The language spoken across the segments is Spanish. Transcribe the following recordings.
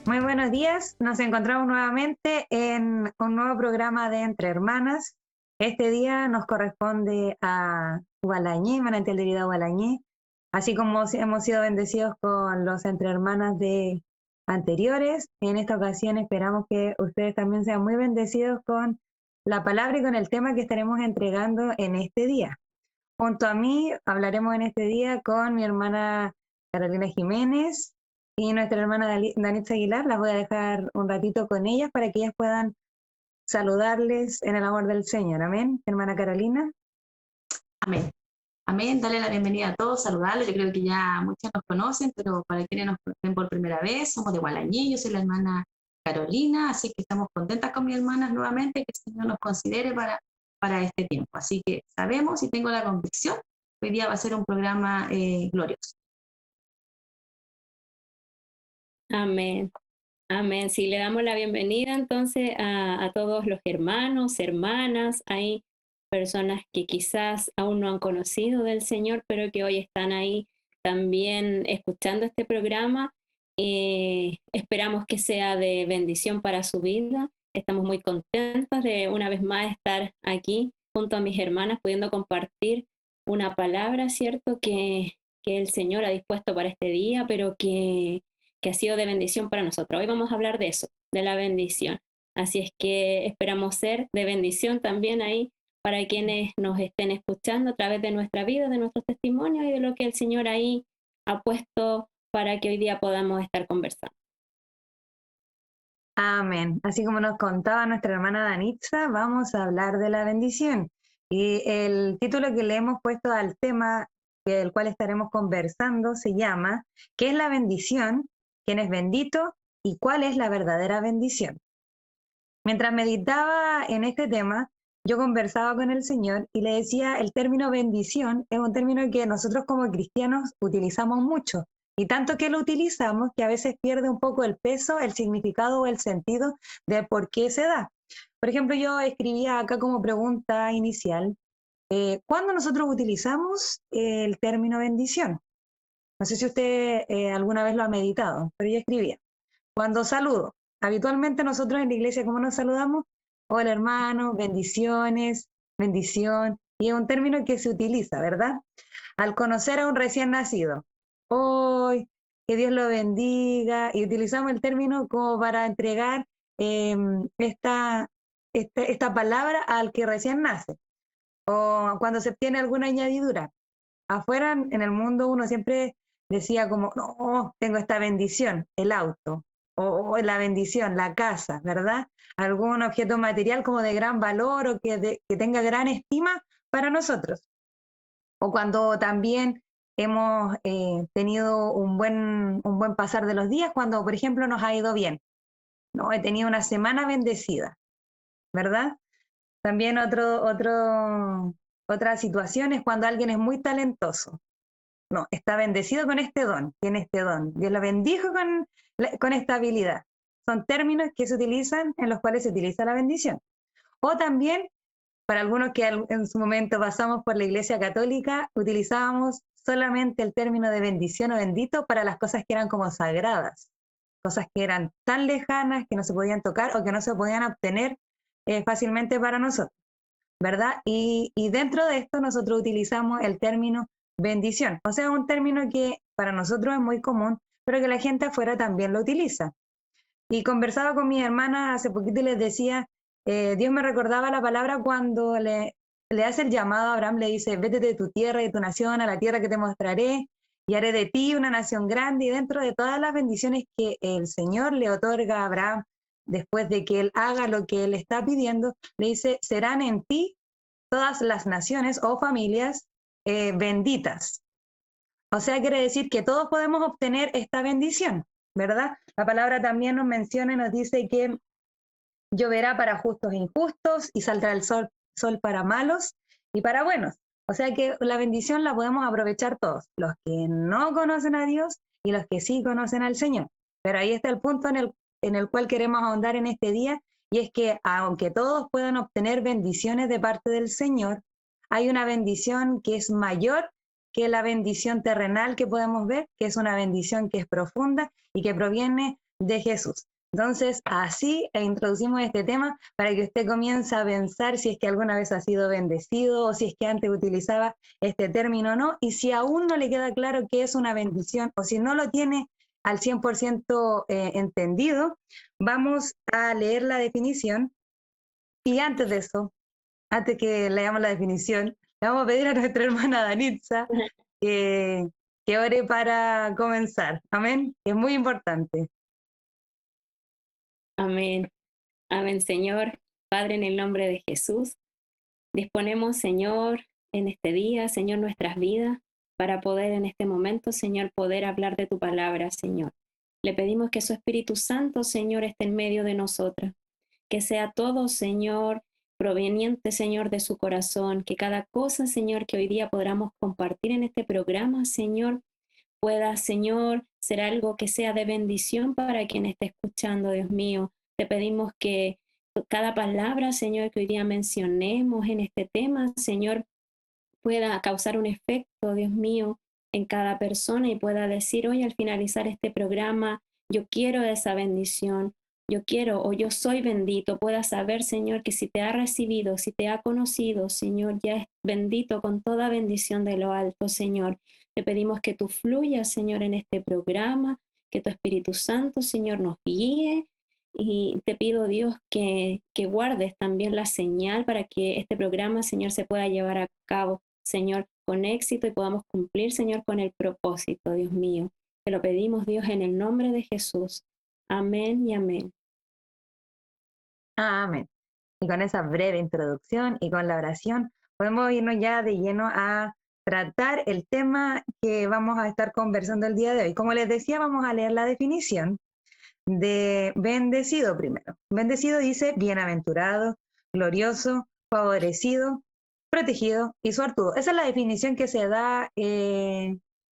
Muy buenos días, nos encontramos nuevamente en un nuevo programa de Entre Hermanas. Este día nos corresponde a Gualañé, Manantial de Vida Gualañé, así como hemos sido bendecidos con los Entre Hermanas de anteriores. En esta ocasión esperamos que ustedes también sean muy bendecidos con la palabra y con el tema que estaremos entregando en este día. Junto a mí hablaremos en este día con mi hermana Carolina Jiménez y nuestra hermana Danitza Aguilar. Las voy a dejar un ratito con ellas para que ellas puedan saludarles en el amor del Señor. Amén, hermana Carolina. Amén. Amén, darle la bienvenida a todos, saludarles. Yo creo que ya muchos nos conocen, pero para quienes nos ven por primera vez, somos de Gualañé, yo soy la hermana Carolina, así que estamos contentas con mis hermanas nuevamente, que el Señor nos considere para este tiempo. Así que sabemos y tengo la convicción que hoy día va a ser un programa glorioso. Amén. Amén. Sí, le damos la bienvenida entonces a todos los hermanos, hermanas. Hay personas que quizás aún no han conocido del Señor, pero que hoy están ahí también escuchando este programa. Esperamos que sea de bendición para su vida. Estamos muy contentos de una vez más estar aquí junto a mis hermanas, pudiendo compartir una palabra, ¿cierto? Que el Señor ha dispuesto para este día, pero que ha sido de bendición para nosotros. Hoy vamos a hablar de eso, de la bendición. Así es que esperamos ser de bendición también ahí para quienes nos estén escuchando a través de nuestra vida, de nuestros testimonios y de lo que el Señor ahí ha puesto para que hoy día podamos estar conversando. Amén. Así como nos contaba nuestra hermana Danitza, vamos a hablar de la bendición. Y el título que le hemos puesto al tema del cual estaremos conversando se llama ¿Qué es la bendición? ¿Quién es bendito? ¿Y cuál es la verdadera bendición? Mientras meditaba en este tema, yo conversaba con el Señor y le decía, el término bendición es un término que nosotros como cristianos utilizamos mucho, y tanto que lo utilizamos que a veces pierde un poco el peso, el significado o el sentido de por qué se da. Por ejemplo, yo escribía acá como pregunta inicial, ¿cuándo nosotros utilizamos el término bendición? No sé si usted alguna vez lo ha meditado, pero yo escribía. Cuando saludo, habitualmente nosotros en la iglesia, ¿cómo nos saludamos? Hola hermano, bendiciones, bendición. Y es un término que se utiliza, ¿verdad? Al conocer a un recién nacido, hoy, que Dios lo bendiga, y utilizamos el término como para entregar eh, esta, esta palabra al que recién nace, o cuando se obtiene alguna añadidura. Afuera en el mundo uno siempre decía como, no, tengo esta bendición, el auto, o la bendición, la casa, ¿verdad? Algún objeto material como de gran valor o que tenga gran estima para nosotros. O cuando también hemos tenido un buen pasar de los días, cuando por ejemplo nos ha ido bien, ¿no? He tenido una semana bendecida, ¿verdad? También otra situación es cuando alguien es muy talentoso. No, está bendecido con este don, tiene este don. Dios lo bendijo con esta habilidad. Son términos que se utilizan, en los cuales se utiliza la bendición. O también, para algunos que en su momento pasamos por la Iglesia Católica, utilizábamos solamente el término de bendición o bendito para las cosas que eran como sagradas, cosas que eran tan lejanas que no se podían tocar o que no se podían obtener fácilmente para nosotros, ¿verdad? Y dentro de esto nosotros utilizamos el término bendición, o sea, un término que para nosotros es muy común, pero que la gente afuera también lo utiliza. Y conversaba con mis hermanas hace poquito y les decía, Dios me recordaba la palabra cuando le hace el llamado a Abraham, le dice, vete de tu tierra y de tu nación a la tierra que te mostraré y haré de ti una nación grande. Y dentro de todas las bendiciones que el Señor le otorga a Abraham, después de que él haga lo que él está pidiendo, le dice, serán en ti todas las naciones o familias benditas. O sea, quiere decir que todos podemos obtener esta bendición, ¿verdad? La palabra también nos menciona y nos dice que lloverá para justos e injustos y saldrá el sol para malos y para buenos. O sea que la bendición la podemos aprovechar todos, los que no conocen a Dios y los que sí conocen al Señor. Pero ahí está el punto en el cual queremos ahondar en este día, y es que aunque todos puedan obtener bendiciones de parte del Señor, hay una bendición que es mayor que la bendición terrenal que podemos ver, que es una bendición que es profunda y que proviene de Jesús. Entonces, así introducimos este tema para que usted comience a pensar si es que alguna vez ha sido bendecido o si es que antes utilizaba este término o no, y si aún no le queda claro qué es una bendición o si no lo tiene al 100% entendido, vamos a leer la definición. Y antes de eso, antes que leamos la definición, le vamos a pedir a nuestra hermana Danitza que ore para comenzar. Amén. Es muy importante. Amén. Amén, Señor. Padre, en el nombre de Jesús, disponemos, Señor, en este día, Señor, nuestras vidas, para poder en este momento, Señor, poder hablar de tu palabra, Señor. Le pedimos que su Espíritu Santo, Señor, esté en medio de nosotras, que sea todo, Señor, proveniente, Señor, de su corazón, que cada cosa, Señor, que hoy día podamos compartir en este programa, Señor, pueda, Señor, ser algo que sea de bendición para quien esté escuchando, Dios mío. Te pedimos que cada palabra, Señor, que hoy día mencionemos en este tema, Señor, pueda causar un efecto, Dios mío, en cada persona y pueda decir hoy al finalizar este programa, yo quiero esa bendición, yo quiero o yo soy bendito, pueda saber, Señor, que si te ha recibido, si te ha conocido, Señor, ya es bendito con toda bendición de lo alto, Señor. Te pedimos que tú fluyas, Señor, en este programa, que tu Espíritu Santo, Señor, nos guíe. Y te pido, Dios, que guardes también la señal para que este programa, Señor, se pueda llevar a cabo, Señor, con éxito y podamos cumplir, Señor, con el propósito, Dios mío. Te lo pedimos, Dios, en el nombre de Jesús. Amén y amén. Amén. Y con esa breve introducción y con la oración, podemos irnos ya de lleno a tratar el tema que vamos a estar conversando el día de hoy. Como les decía, vamos a leer la definición de bendecido primero. Bendecido dice bienaventurado, glorioso, favorecido, protegido y suertudo. Esa es la definición que se da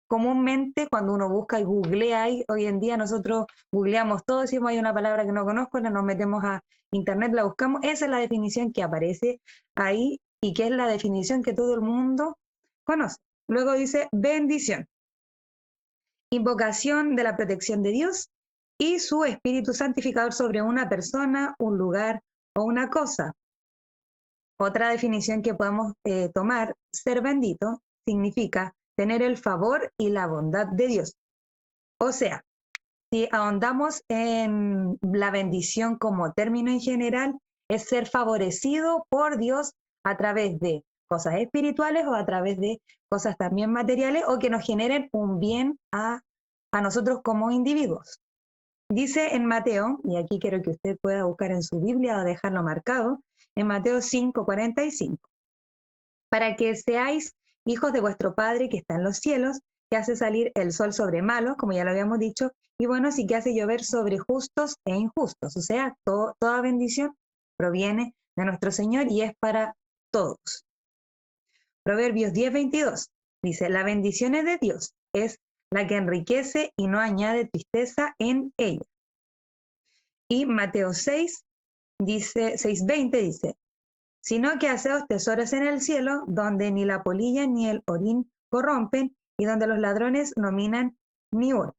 comúnmente cuando uno busca y googlea. Hoy en día nosotros googleamos todo, decimos hay una palabra que no conozco, nos metemos a internet, la buscamos. Esa es la definición que aparece ahí y que es la definición que todo el mundo conoce. Luego dice bendición, invocación de la protección de Dios y su espíritu santificador sobre una persona, un lugar o una cosa. Otra definición que podemos tomar, ser bendito, significa tener el favor y la bondad de Dios. O sea, si ahondamos en la bendición como término en general, es ser favorecido por Dios a través de cosas espirituales o a través de cosas también materiales o que nos generen un bien a nosotros como individuos. Dice en Mateo, y aquí quiero que usted pueda buscar en su Biblia o dejarlo marcado, en Mateo 5:45, para que seáis hijos de vuestro Padre que está en los cielos, que hace salir el sol sobre malos, como ya lo habíamos dicho, y buenos, y que hace llover sobre justos e injustos. O sea, toda bendición proviene de nuestro Señor y es para todos. Proverbios 10:22 dice, la bendición es de Dios, es la que enriquece y no añade tristeza en ella. Y Mateo 6:20 dice, sino que haceos tesoros en el cielo, donde ni la polilla ni el orín corrompen, y donde los ladrones no minan ni hurtan.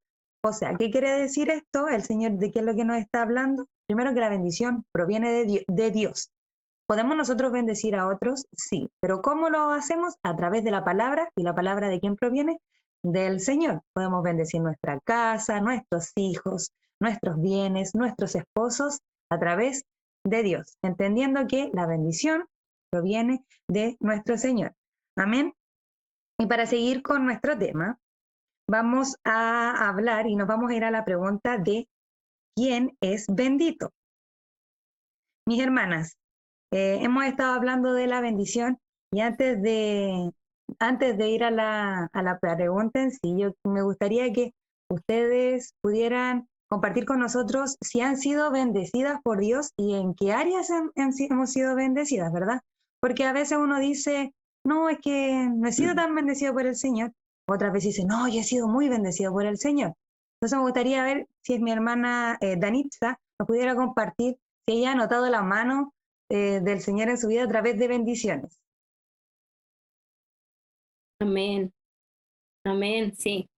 O sea, ¿qué quiere decir esto? El Señor, ¿de qué es lo que nos está hablando? Primero, que la bendición proviene de Dios. ¿Podemos nosotros bendecir a otros? Sí, pero ¿cómo lo hacemos? A través de la palabra. ¿Y la palabra de quién proviene? Del Señor. Podemos bendecir nuestra casa, nuestros hijos, nuestros bienes, nuestros esposos, a través de Dios, entendiendo que la bendición proviene de nuestro Señor. Amén. Y para seguir con nuestro tema, vamos a hablar y nos vamos a ir a la pregunta de ¿quién es bendito? Mis hermanas, hemos estado hablando de la bendición y antes de ir a la pregunta en sí, me gustaría que ustedes pudieran compartir con nosotros si han sido bendecidas por Dios y en qué áreas hemos sido bendecidas, ¿verdad? Porque a veces uno dice, no, es que no he sido tan bendecido por el Señor. Otras veces dice, no, yo he sido muy bendecido por el Señor. Entonces me gustaría ver si es mi hermana Danitza nos pudiera compartir si ella ha notado la mano del Señor en su vida a través de bendiciones. Amén. Amén, sí.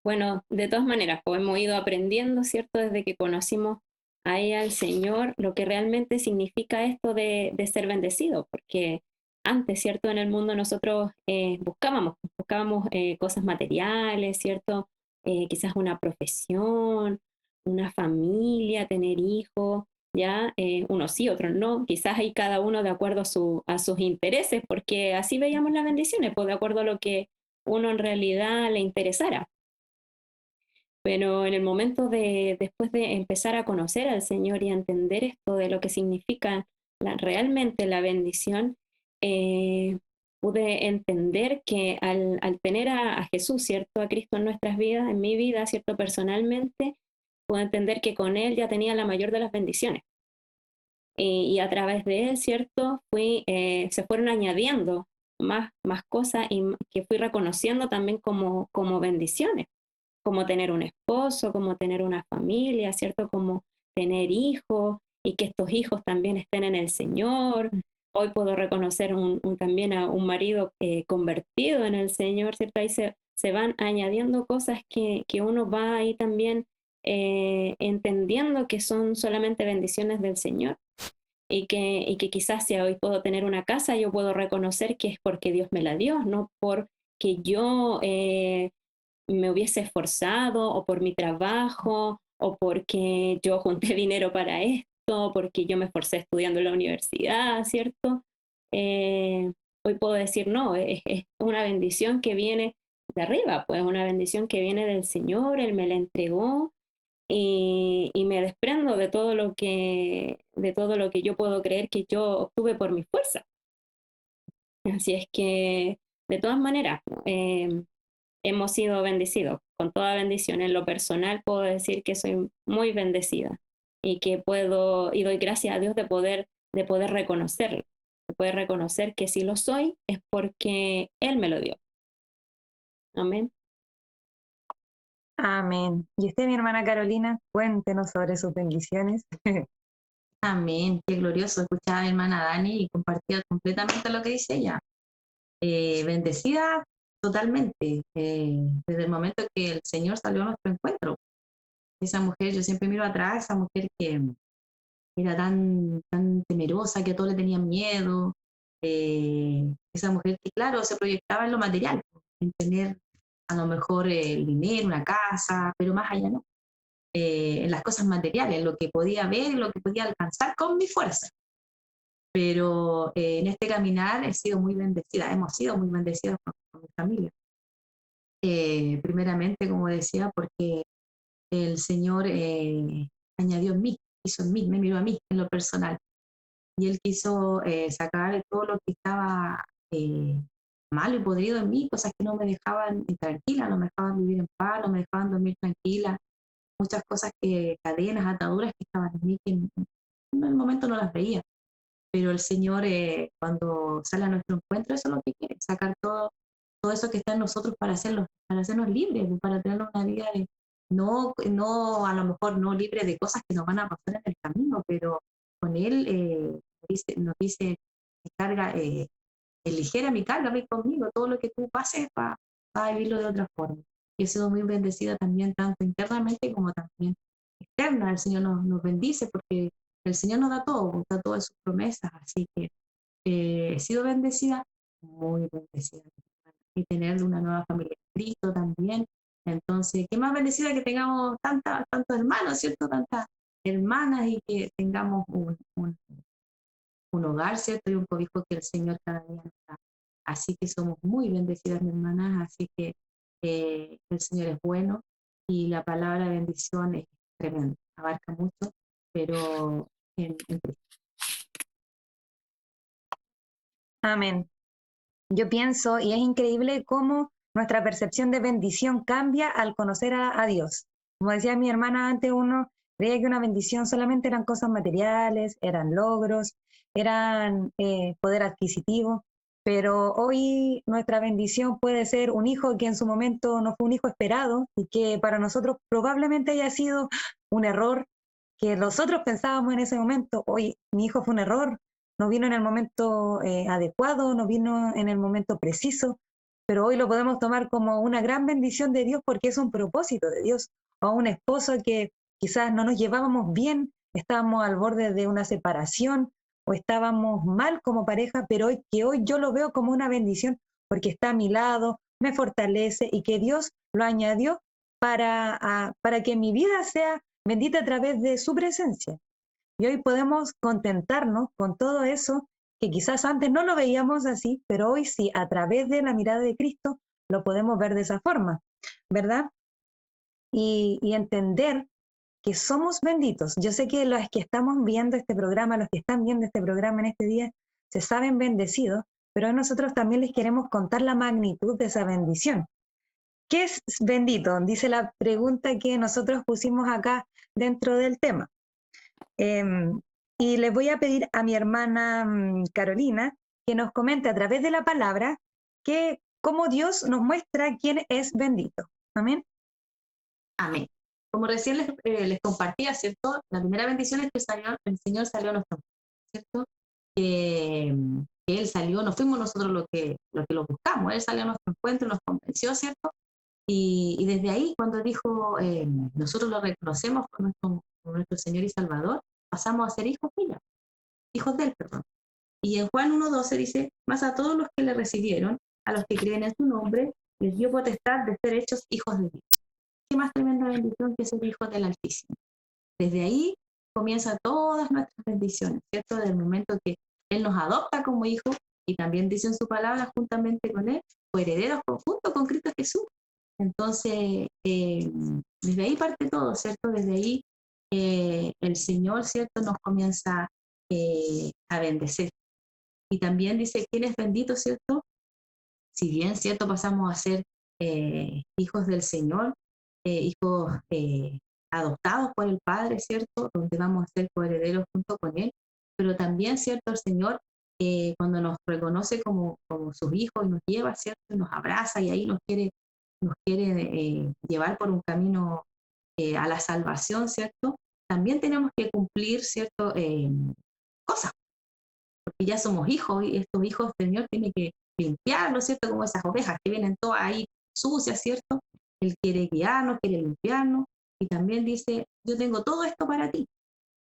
Bueno, de todas maneras, pues hemos ido aprendiendo, ¿cierto? Desde que conocimos ahí al Señor, lo que realmente significa esto de ser bendecido, porque antes, ¿cierto? En el mundo nosotros buscábamos cosas materiales, ¿cierto? Quizás una profesión, una familia, tener hijos, ¿ya? Unos sí, otros no, quizás ahí cada uno de acuerdo a sus intereses, porque así veíamos las bendiciones, pues de acuerdo a lo que uno en realidad le interesara. Pero en el momento después de empezar a conocer al Señor y a entender esto de lo que significa realmente la bendición, eh, pude entender que al tener a Jesús, ¿cierto? A Cristo en nuestras vidas, en mi vida, ¿cierto? Personalmente, pude entender que con Él ya tenía la mayor de las bendiciones. Y a través de Él, ¿cierto? Se fueron añadiendo más cosas y que fui reconociendo también como bendiciones, como tener un esposo, como tener una familia, ¿cierto? Como tener hijos y que estos hijos también estén en el Señor. Hoy puedo reconocer también a un marido convertido en el Señor, ¿cierto? Ahí se van añadiendo cosas que uno va ahí también entendiendo que son solamente bendiciones del Señor y que quizás si hoy puedo tener una casa, yo puedo reconocer que es porque Dios me la dio, no porque yo me hubiese esforzado o por mi trabajo o porque yo junté dinero para esto, porque yo me esforcé estudiando en la universidad, ¿cierto? Hoy puedo decir, no, es una bendición que viene de arriba, pues una bendición que viene del Señor, Él me la entregó y me desprendo de todo lo que yo puedo creer que yo obtuve por mi fuerza. Así es que, de todas maneras, hemos sido bendecidos con toda bendición. En lo personal puedo decir que soy muy bendecida y que y doy gracias a Dios de poder reconocerlo, de poder reconocer que si lo soy es porque Él me lo dio. Amén. Amén. Y usted, mi hermana Carolina, cuéntenos sobre sus bendiciones. Amén, qué glorioso. Escuchaba a mi hermana Dani y compartía completamente lo que dice ella. Bendecida totalmente, desde el momento que el Señor salió a nuestro encuentro. Esa mujer, yo siempre miro atrás, esa mujer que era tan temerosa, que a todos le tenían miedo, esa mujer que, claro, se proyectaba en lo material, en tener a lo mejor el dinero, una casa, pero más allá no, en las cosas materiales, en lo que podía ver y lo que podía alcanzar con mi fuerza. Pero en este caminar he sido muy bendecida, hemos sido muy bendecidos con mi familia. Primeramente, como decía, porque el Señor añadió en mí, hizo en mí, me miró a mí en lo personal. Y Él quiso sacar todo lo que estaba malo y podrido en mí, cosas que no me dejaban tranquila, no me dejaban vivir en paz, no me dejaban dormir tranquila. Muchas cosas cadenas, ataduras que estaban en mí que en el momento no las veía. Pero el Señor, cuando sale a nuestro encuentro, eso es lo que quiere, sacar todo eso que está en nosotros para hacernos libres, para tener una vida no, a lo mejor no libre de cosas que nos van a pasar en el camino, pero con Él nos dice, carga, ligera mi carga, ven conmigo, todo lo que tú pases va a vivirlo de otra forma. Y he sido muy bendecida también, tanto internamente como también externa. El Señor nos bendice porque el Señor nos da todas sus promesas, así que he sido bendecida, muy bendecida. Y tener una nueva familia en Cristo también. Entonces, qué más bendecida que tengamos tantos hermanos, ¿cierto? Tantas hermanas y que tengamos un hogar, ¿cierto? Y un cobijo que el Señor cada día nos da. Así que somos muy bendecidas, mi hermanas, así que el Señor es bueno y la palabra bendición es tremenda, abarca mucho, pero en Cristo. Amén. Yo pienso, y es increíble cómo nuestra percepción de bendición cambia al conocer a Dios. Como decía mi hermana antes, uno creía que una bendición solamente eran cosas materiales, eran logros, eran poder adquisitivo, pero hoy nuestra bendición puede ser un hijo que en su momento no fue un hijo esperado y que para nosotros probablemente haya sido un error, que nosotros pensábamos en ese momento, hoy mi hijo fue un error, no vino en el momento adecuado, no vino en el momento preciso, pero hoy lo podemos tomar como una gran bendición de Dios porque es un propósito de Dios. O un esposo que quizás no nos llevábamos bien, estábamos al borde de una separación o estábamos mal como pareja, pero hoy yo lo veo como una bendición porque está a mi lado, me fortalece y que Dios lo añadió para que mi vida sea bendita a través de su presencia. Y hoy podemos contentarnos con todo eso que quizás antes no lo veíamos así, pero hoy sí, a través de la mirada de Cristo, lo podemos ver de esa forma, ¿verdad? Y entender que somos benditos. Yo sé que los que estamos viendo este programa, los que están viendo este programa en este día, se saben bendecidos, pero nosotros también les queremos contar la magnitud de esa bendición. ¿Qué es bendito? Dice la pregunta que nosotros pusimos acá dentro del tema. Y les voy a pedir a mi hermana Carolina que nos comente a través de la palabra cómo Dios nos muestra quién es bendito. Amén. Amén. Como recién les compartía, ¿cierto? La primera bendición es que el Señor salió a nuestro mundo, ¿cierto? Que Él salió, no fuimos nosotros lo que lo buscamos, Él salió a nuestro encuentro, nos convenció, ¿cierto? Y desde ahí, cuando dijo, nosotros lo reconocemos como nuestro Señor y Salvador, pasamos a ser hijos de Él, perdón. Y en Juan 1:12 dice, más a todos los que le recibieron, a los que creen en su nombre, les dio potestad de ser hechos hijos de Dios. Qué más tremenda bendición que ser hijos del Altísimo. Desde ahí comienza todas nuestras bendiciones, ¿cierto? Desde el momento que Él nos adopta como hijos y también dice en su palabra juntamente con Él, coherederos junto con Cristo Jesús. Entonces, desde ahí parte todo, ¿cierto? Desde ahí el Señor, ¿cierto? Nos comienza a bendecir. Y también dice, ¿quién es bendito, cierto? Si bien, ¿cierto? Pasamos a ser hijos del Señor, hijos adoptados por el Padre, ¿cierto? Donde vamos a ser coherederos junto con Él, pero también, ¿cierto? El Señor, cuando nos reconoce como sus hijos y nos lleva, ¿cierto? Y nos abraza y ahí nos quiere llevar por un camino a la salvación, ¿cierto? También tenemos que cumplir, ¿cierto? Cosas, porque ya somos hijos y estos hijos del Señor tienen que limpiarlos, ¿cierto? Como esas ovejas que vienen todas ahí sucias, ¿cierto? Él quiere guiarnos, quiere limpiarnos y también dice, yo tengo todo esto para ti,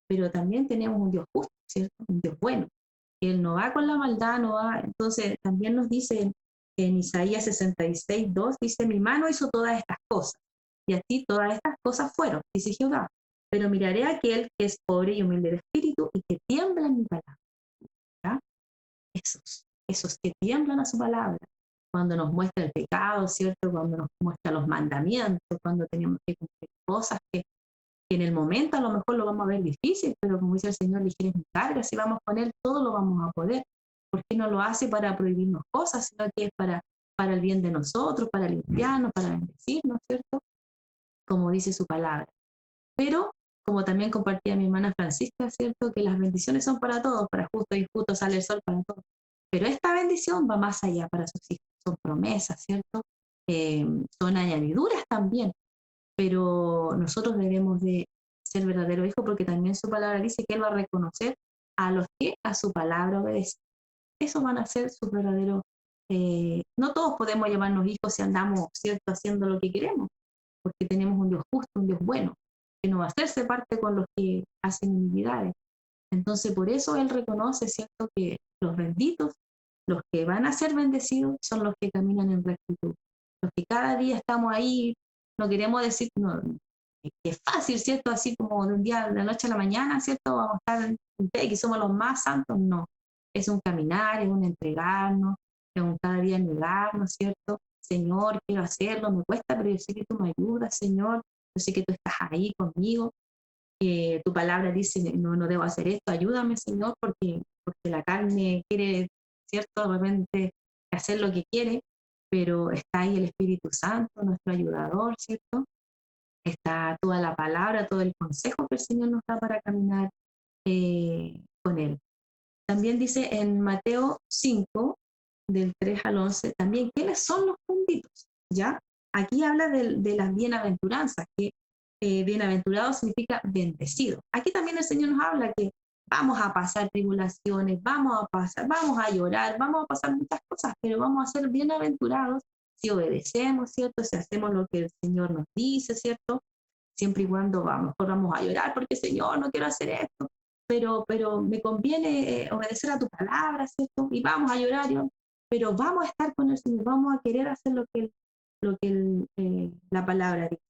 pero también tenemos un Dios justo, ¿cierto? Un Dios bueno. Él no va con la maldad, no va. Entonces también nos dice en Isaías 66:2, dice, mi mano hizo todas estas cosas y así todas estas cosas fueron, dice Jehová. Pero miraré a aquel que es pobre y humilde de espíritu y que tiembla en mi palabra. ¿Ya? Esos que tiemblan a su palabra, cuando nos muestra el pecado, ¿cierto? Cuando nos muestra los mandamientos, cuando tenemos que cumplir cosas que en el momento a lo mejor lo vamos a ver difícil, pero como dice el Señor, ligera es mi carga, si vamos con Él, todo lo vamos a poder, porque no lo hace para prohibirnos cosas, sino que es para el bien de nosotros, para limpiarnos, para bendecirnos, ¿cierto? Como dice su palabra. Pero, como también compartía mi hermana Francisca, ¿cierto? Que las bendiciones son para todos, para justo y injusto sale el sol para todos. Pero esta bendición va más allá para sus hijos, son promesas, ¿cierto? Son añadiduras también, pero nosotros debemos de ser verdaderos hijos porque también su palabra dice que Él va a reconocer a los que a su palabra obedecen. Esos van a ser sus verdaderos. No todos podemos llamarnos hijos si andamos, ¿cierto?, haciendo lo que queremos, porque tenemos un Dios justo, un Dios bueno, que no va a hacerse parte con los que hacen iniquidades. Entonces, por eso Él reconoce, ¿cierto?, que los benditos, los que van a ser bendecidos, son los que caminan en rectitud. Los que cada día estamos ahí, no queremos decir no, que es fácil, ¿cierto?, así como de un día, de la noche a la mañana, ¿cierto?, vamos a estar en fe, que somos los más santos, no. Es un caminar, es un entregarnos, es un cada día negarnos, ¿cierto? Señor, quiero hacerlo, me cuesta, pero yo sé que tú me ayudas, Señor, yo sé que tú estás ahí conmigo. Tu palabra dice, no debo hacer esto, ayúdame, Señor, porque la carne quiere, ¿cierto?, realmente hacer lo que quiere, pero está ahí el Espíritu Santo, nuestro ayudador, ¿cierto? Está toda la palabra, todo el consejo que el Señor nos da para caminar con Él. También dice en Mateo 5, del 3 al 11, también, ¿quiénes son los benditos? ¿Ya? Aquí habla de las bienaventuranzas, que bienaventurado significa bendecido. Aquí también el Señor nos habla que vamos a pasar tribulaciones, vamos a llorar, vamos a pasar muchas cosas, pero vamos a ser bienaventurados si obedecemos, ¿cierto? Si hacemos lo que el Señor nos dice, ¿cierto? Siempre y cuando vamos, mejor vamos a llorar porque Señor, no quiero hacer esto, pero me conviene obedecer a tu palabra, ¿cierto? Y vamos a llorar, pero vamos a estar con el Señor, vamos a querer hacer la palabra dice.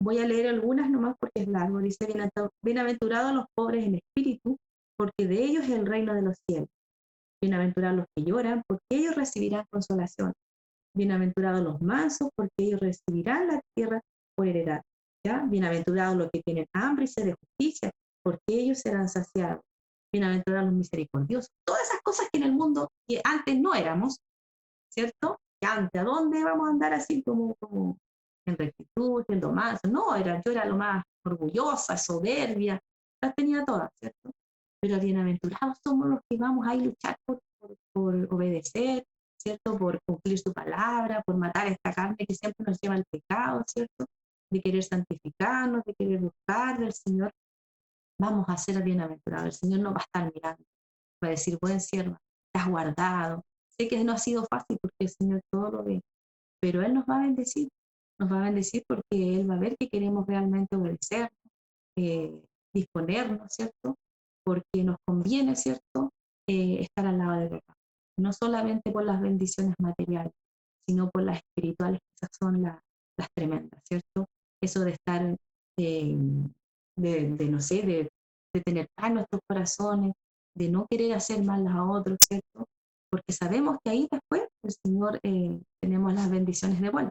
Voy a leer algunas nomás porque es largo. Dice, bienaventurados los pobres en espíritu, porque de ellos es el reino de los cielos. Bienaventurados los que lloran, porque ellos recibirán consolación. Bienaventurados los mansos, porque ellos recibirán la tierra por heredad. ¿Ya? Bienaventurados los que tienen hambre y sed de justicia, porque ellos serán saciados. Bienaventurados los misericordiosos. Todas esas cosas que en el mundo que antes no éramos, ¿cierto? Que antes, ¿a dónde vamos a andar así como en rectitud, siendo manso? No, yo era lo más orgullosa, soberbia, las tenía todas, ¿cierto? Pero bienaventurados somos los que vamos a luchar por obedecer, ¿cierto? Por cumplir su palabra, por matar esta carne que siempre nos lleva al pecado, ¿cierto? De querer santificarnos, de querer buscar del Señor. Vamos a ser bienaventurados. El Señor nos va a estar mirando. Va a decir, buen siervo, estás guardado. Sé que no ha sido fácil porque el Señor todo lo ve, pero Él nos va a bendecir. Nos va a bendecir porque Él va a ver que queremos realmente obedecer, disponernos, ¿cierto? Porque nos conviene, ¿cierto? Estar al lado de papá. No solamente por las bendiciones materiales, sino por las espirituales, que esas son las tremendas, ¿cierto? Eso de estar, no sé, de tener paz en nuestros corazones, de no querer hacer mal a otros, ¿cierto? Porque sabemos que ahí después el Señor tenemos las bendiciones de vuelta.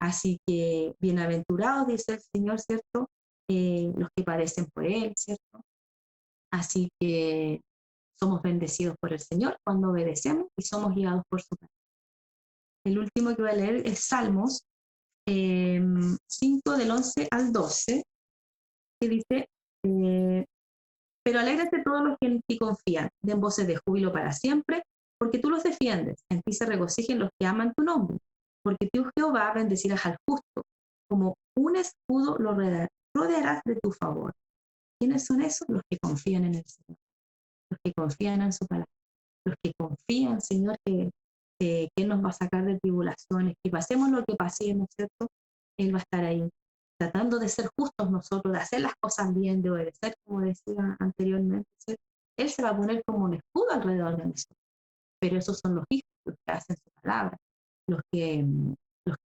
Así que bienaventurados, dice el Señor, ¿cierto? Los que padecen por Él, ¿cierto? Así que somos bendecidos por el Señor cuando obedecemos y somos guiados por su palabra. El último que voy a leer es Salmos 5 del 11 al 12, que dice, pero alégrate todos los que en ti confían, den voces de júbilo para siempre, porque tú los defiendes, en ti se regocijen los que aman tu nombre, porque tú, Jehová, bendecirás al justo, como un escudo lo rodearás de tu favor. ¿Quiénes son esos? Los que confían en el Señor, los que confían en su palabra, los que confían, Señor, que Él nos va a sacar de tribulaciones, que pasemos lo que pasemos, ¿cierto? Él va a estar ahí, tratando de ser justos nosotros, de hacer las cosas bien, de obedecer, como decía anteriormente, ¿cierto? Él se va a poner como un escudo alrededor de nosotros. Pero esos son los hijos, los que hacen su palabra, los que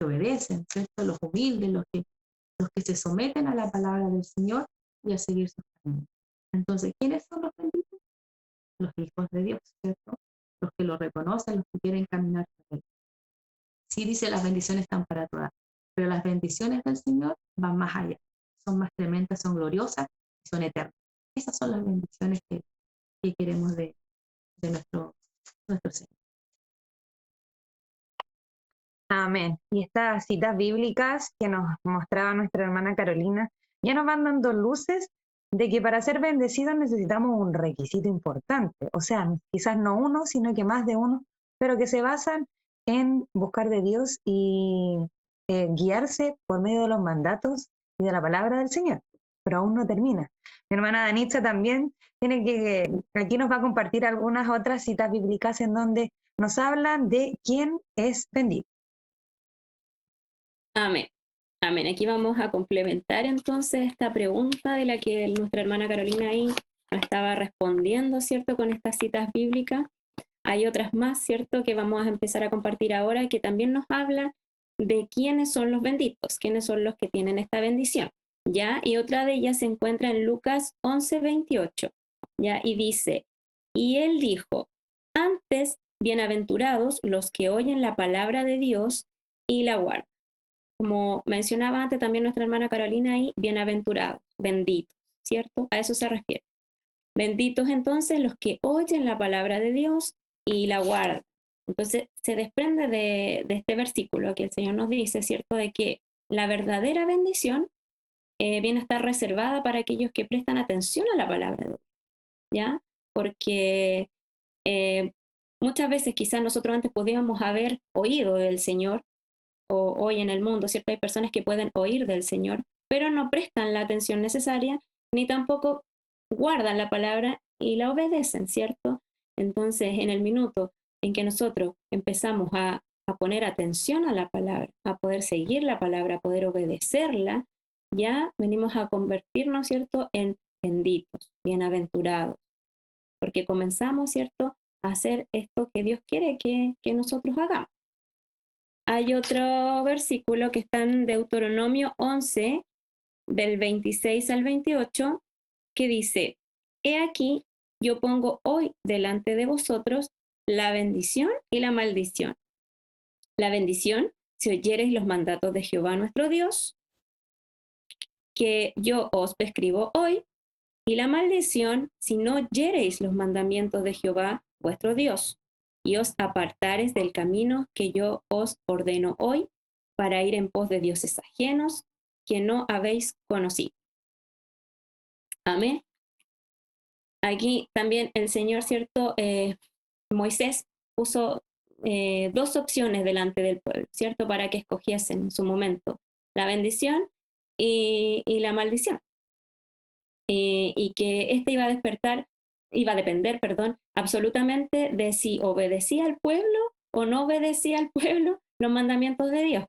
obedecen, ¿cierto? Los humildes, los que se someten a la palabra del Señor y a seguir sus caminos. Entonces, ¿quiénes son los benditos? Los hijos de Dios, ¿cierto? Los que lo reconocen, los que quieren caminar con Él. Sí dice, las bendiciones están para todas, pero las bendiciones del Señor van más allá. Son más tremendas, son gloriosas y son eternas. Esas son las bendiciones que queremos de nuestro Señor. Amén. Y estas citas bíblicas que nos mostraba nuestra hermana Carolina ya nos van dando luces de que para ser bendecidos necesitamos un requisito importante. O sea, quizás no uno, sino que más de uno, pero que se basan en buscar de Dios y guiarse por medio de los mandatos y de la palabra del Señor. Pero aún no termina. Mi hermana Danitza también aquí nos va a compartir algunas otras citas bíblicas en donde nos hablan de quién es bendito. Amén. Amén. Aquí vamos a complementar entonces esta pregunta de la que nuestra hermana Carolina ahí estaba respondiendo, ¿cierto? Con estas citas bíblicas. Hay otras más, ¿cierto? Que vamos a empezar a compartir ahora que también nos hablan de quiénes son los benditos, quiénes son los que tienen esta bendición, ¿ya? Y otra de ellas se encuentra en Lucas 11:28, ¿ya? Y dice, y él dijo, antes, bienaventurados los que oyen la palabra de Dios y la guardan. Como mencionaba antes también nuestra hermana Carolina ahí, bienaventurados, benditos, ¿cierto? A eso se refiere. Benditos entonces los que oyen la palabra de Dios y la guardan. Entonces se desprende de este versículo que el Señor nos dice, ¿cierto? De que la verdadera bendición viene a estar reservada para aquellos que prestan atención a la palabra de Dios, ¿ya? Porque muchas veces quizás nosotros antes podíamos haber oído del Señor, o hoy en el mundo, ¿cierto? Hay personas que pueden oír del Señor, pero no prestan la atención necesaria, ni tampoco guardan la palabra y la obedecen, ¿cierto? Entonces, en el minuto en que nosotros empezamos a poner atención a la palabra, a poder seguir la palabra, a poder obedecerla, ya venimos a convertirnos, ¿cierto?, en benditos, bienaventurados, porque comenzamos, ¿cierto?, a hacer esto que Dios quiere que nosotros hagamos. Hay otro versículo que está en Deuteronomio 11, del 26 al 28, que dice: He aquí, yo pongo hoy delante de vosotros la bendición y la maldición. La bendición, si oyereis los mandatos de Jehová nuestro Dios, que yo os prescribo hoy, y la maldición, si no oyereis los mandamientos de Jehová vuestro Dios, y os apartares del camino que yo os ordeno hoy, para ir en pos de dioses ajenos que no habéis conocido. Amén. Aquí también el Señor, ¿cierto? Moisés puso dos opciones delante del pueblo, ¿cierto? Para que escogiesen en su momento la bendición y la maldición. Y que este iba a depender, perdón, absolutamente de si obedecía al pueblo o no obedecía al pueblo los mandamientos de Dios.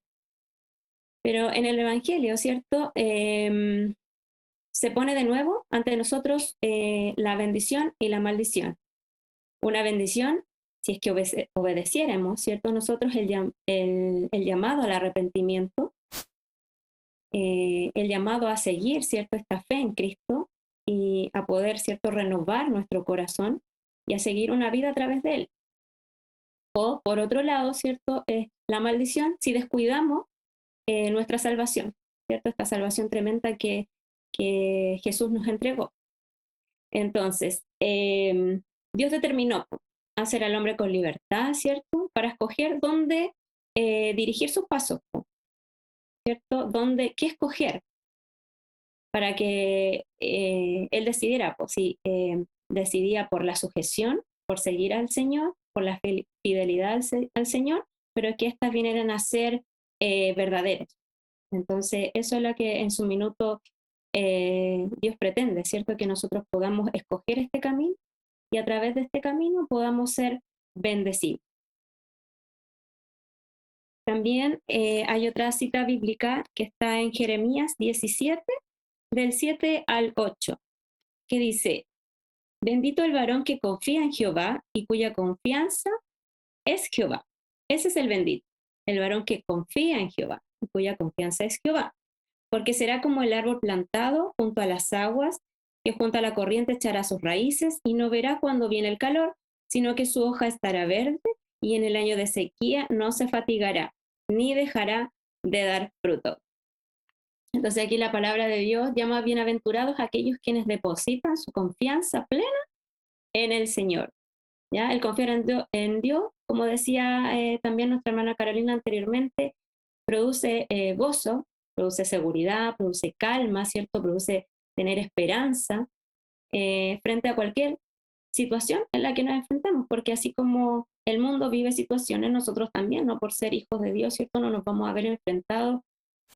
Pero en el Evangelio, ¿cierto? Se pone de nuevo ante nosotros la bendición y la maldición. Una bendición, si es que obedeciéramos, ¿cierto? Nosotros el llamado al arrepentimiento, el llamado a seguir, ¿cierto?, esta fe en Cristo y a poder, ¿cierto?, renovar nuestro corazón y a seguir una vida a través de Él. O, por otro lado, ¿cierto?, la maldición, si descuidamos nuestra salvación, ¿cierto?, esta salvación tremenda que Jesús nos entregó. Entonces, Dios determinó hacer al hombre con libertad, ¿cierto?, para escoger dónde dirigir sus pasos, ¿cierto? ¿Qué escoger? Para que él decidiera, pues, si decidía por la sujeción, por seguir al Señor, por la fidelidad al Señor, pero que éstas vinieran a ser verdaderas. Entonces, eso es lo que en su minuto Dios pretende, ¿cierto? Que nosotros podamos escoger este camino y a través de este camino podamos ser bendecidos. También hay otra cita bíblica que está en Jeremías 17, del 7 al 8, que dice: Bendito el varón que confía en Jehová y cuya confianza es Jehová. Ese es el bendito, el varón que confía en Jehová y cuya confianza es Jehová. Porque será como el árbol plantado junto a las aguas, que junto a la corriente echará sus raíces y no verá cuando viene el calor, sino que su hoja estará verde y en el año de sequía no se fatigará, ni dejará de dar fruto. Entonces aquí la palabra de Dios llama bienaventurados a aquellos quienes depositan su confianza plena en el Señor. ¿Ya? El confiar en Dios, como decía también nuestra hermana Carolina anteriormente, produce gozo, produce seguridad, produce calma, ¿cierto? Produce tener esperanza frente a cualquier situación en la que nos enfrentamos, porque así como el mundo vive situaciones, nosotros también, no por ser hijos de Dios, ¿cierto? No nos vamos a ver enfrentados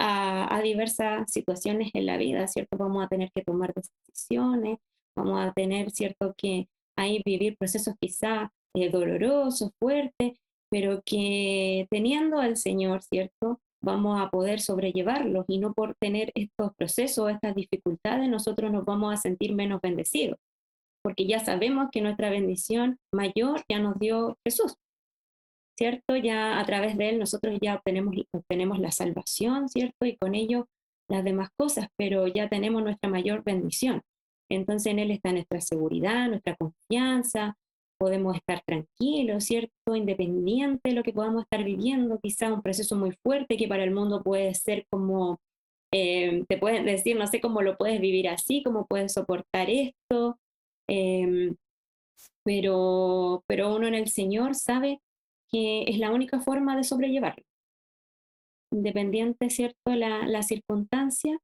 a diversas situaciones en la vida, ¿cierto? Vamos a tener que tomar decisiones, vamos a tener, ¿cierto?, que ahí vivir procesos quizá dolorosos, fuertes, pero que teniendo al Señor, ¿cierto?, vamos a poder sobrellevarlos y no por tener estos procesos, estas dificultades, nosotros nos vamos a sentir menos bendecidos, porque ya sabemos que nuestra bendición mayor ya nos dio Jesús, ¿cierto? Ya a través de Él nosotros ya obtenemos la salvación, ¿cierto? Y con ello las demás cosas, pero ya tenemos nuestra mayor bendición. Entonces en Él está nuestra seguridad, nuestra confianza, podemos estar tranquilos, ¿cierto? Independiente de lo que podamos estar viviendo, quizá un proceso muy fuerte que para el mundo puede ser como, te pueden decir, no sé cómo lo puedes vivir así, cómo puedes soportar esto, eh, pero uno en el Señor sabe que es la única forma de sobrellevarlo. Independiente, ¿cierto?, la circunstancia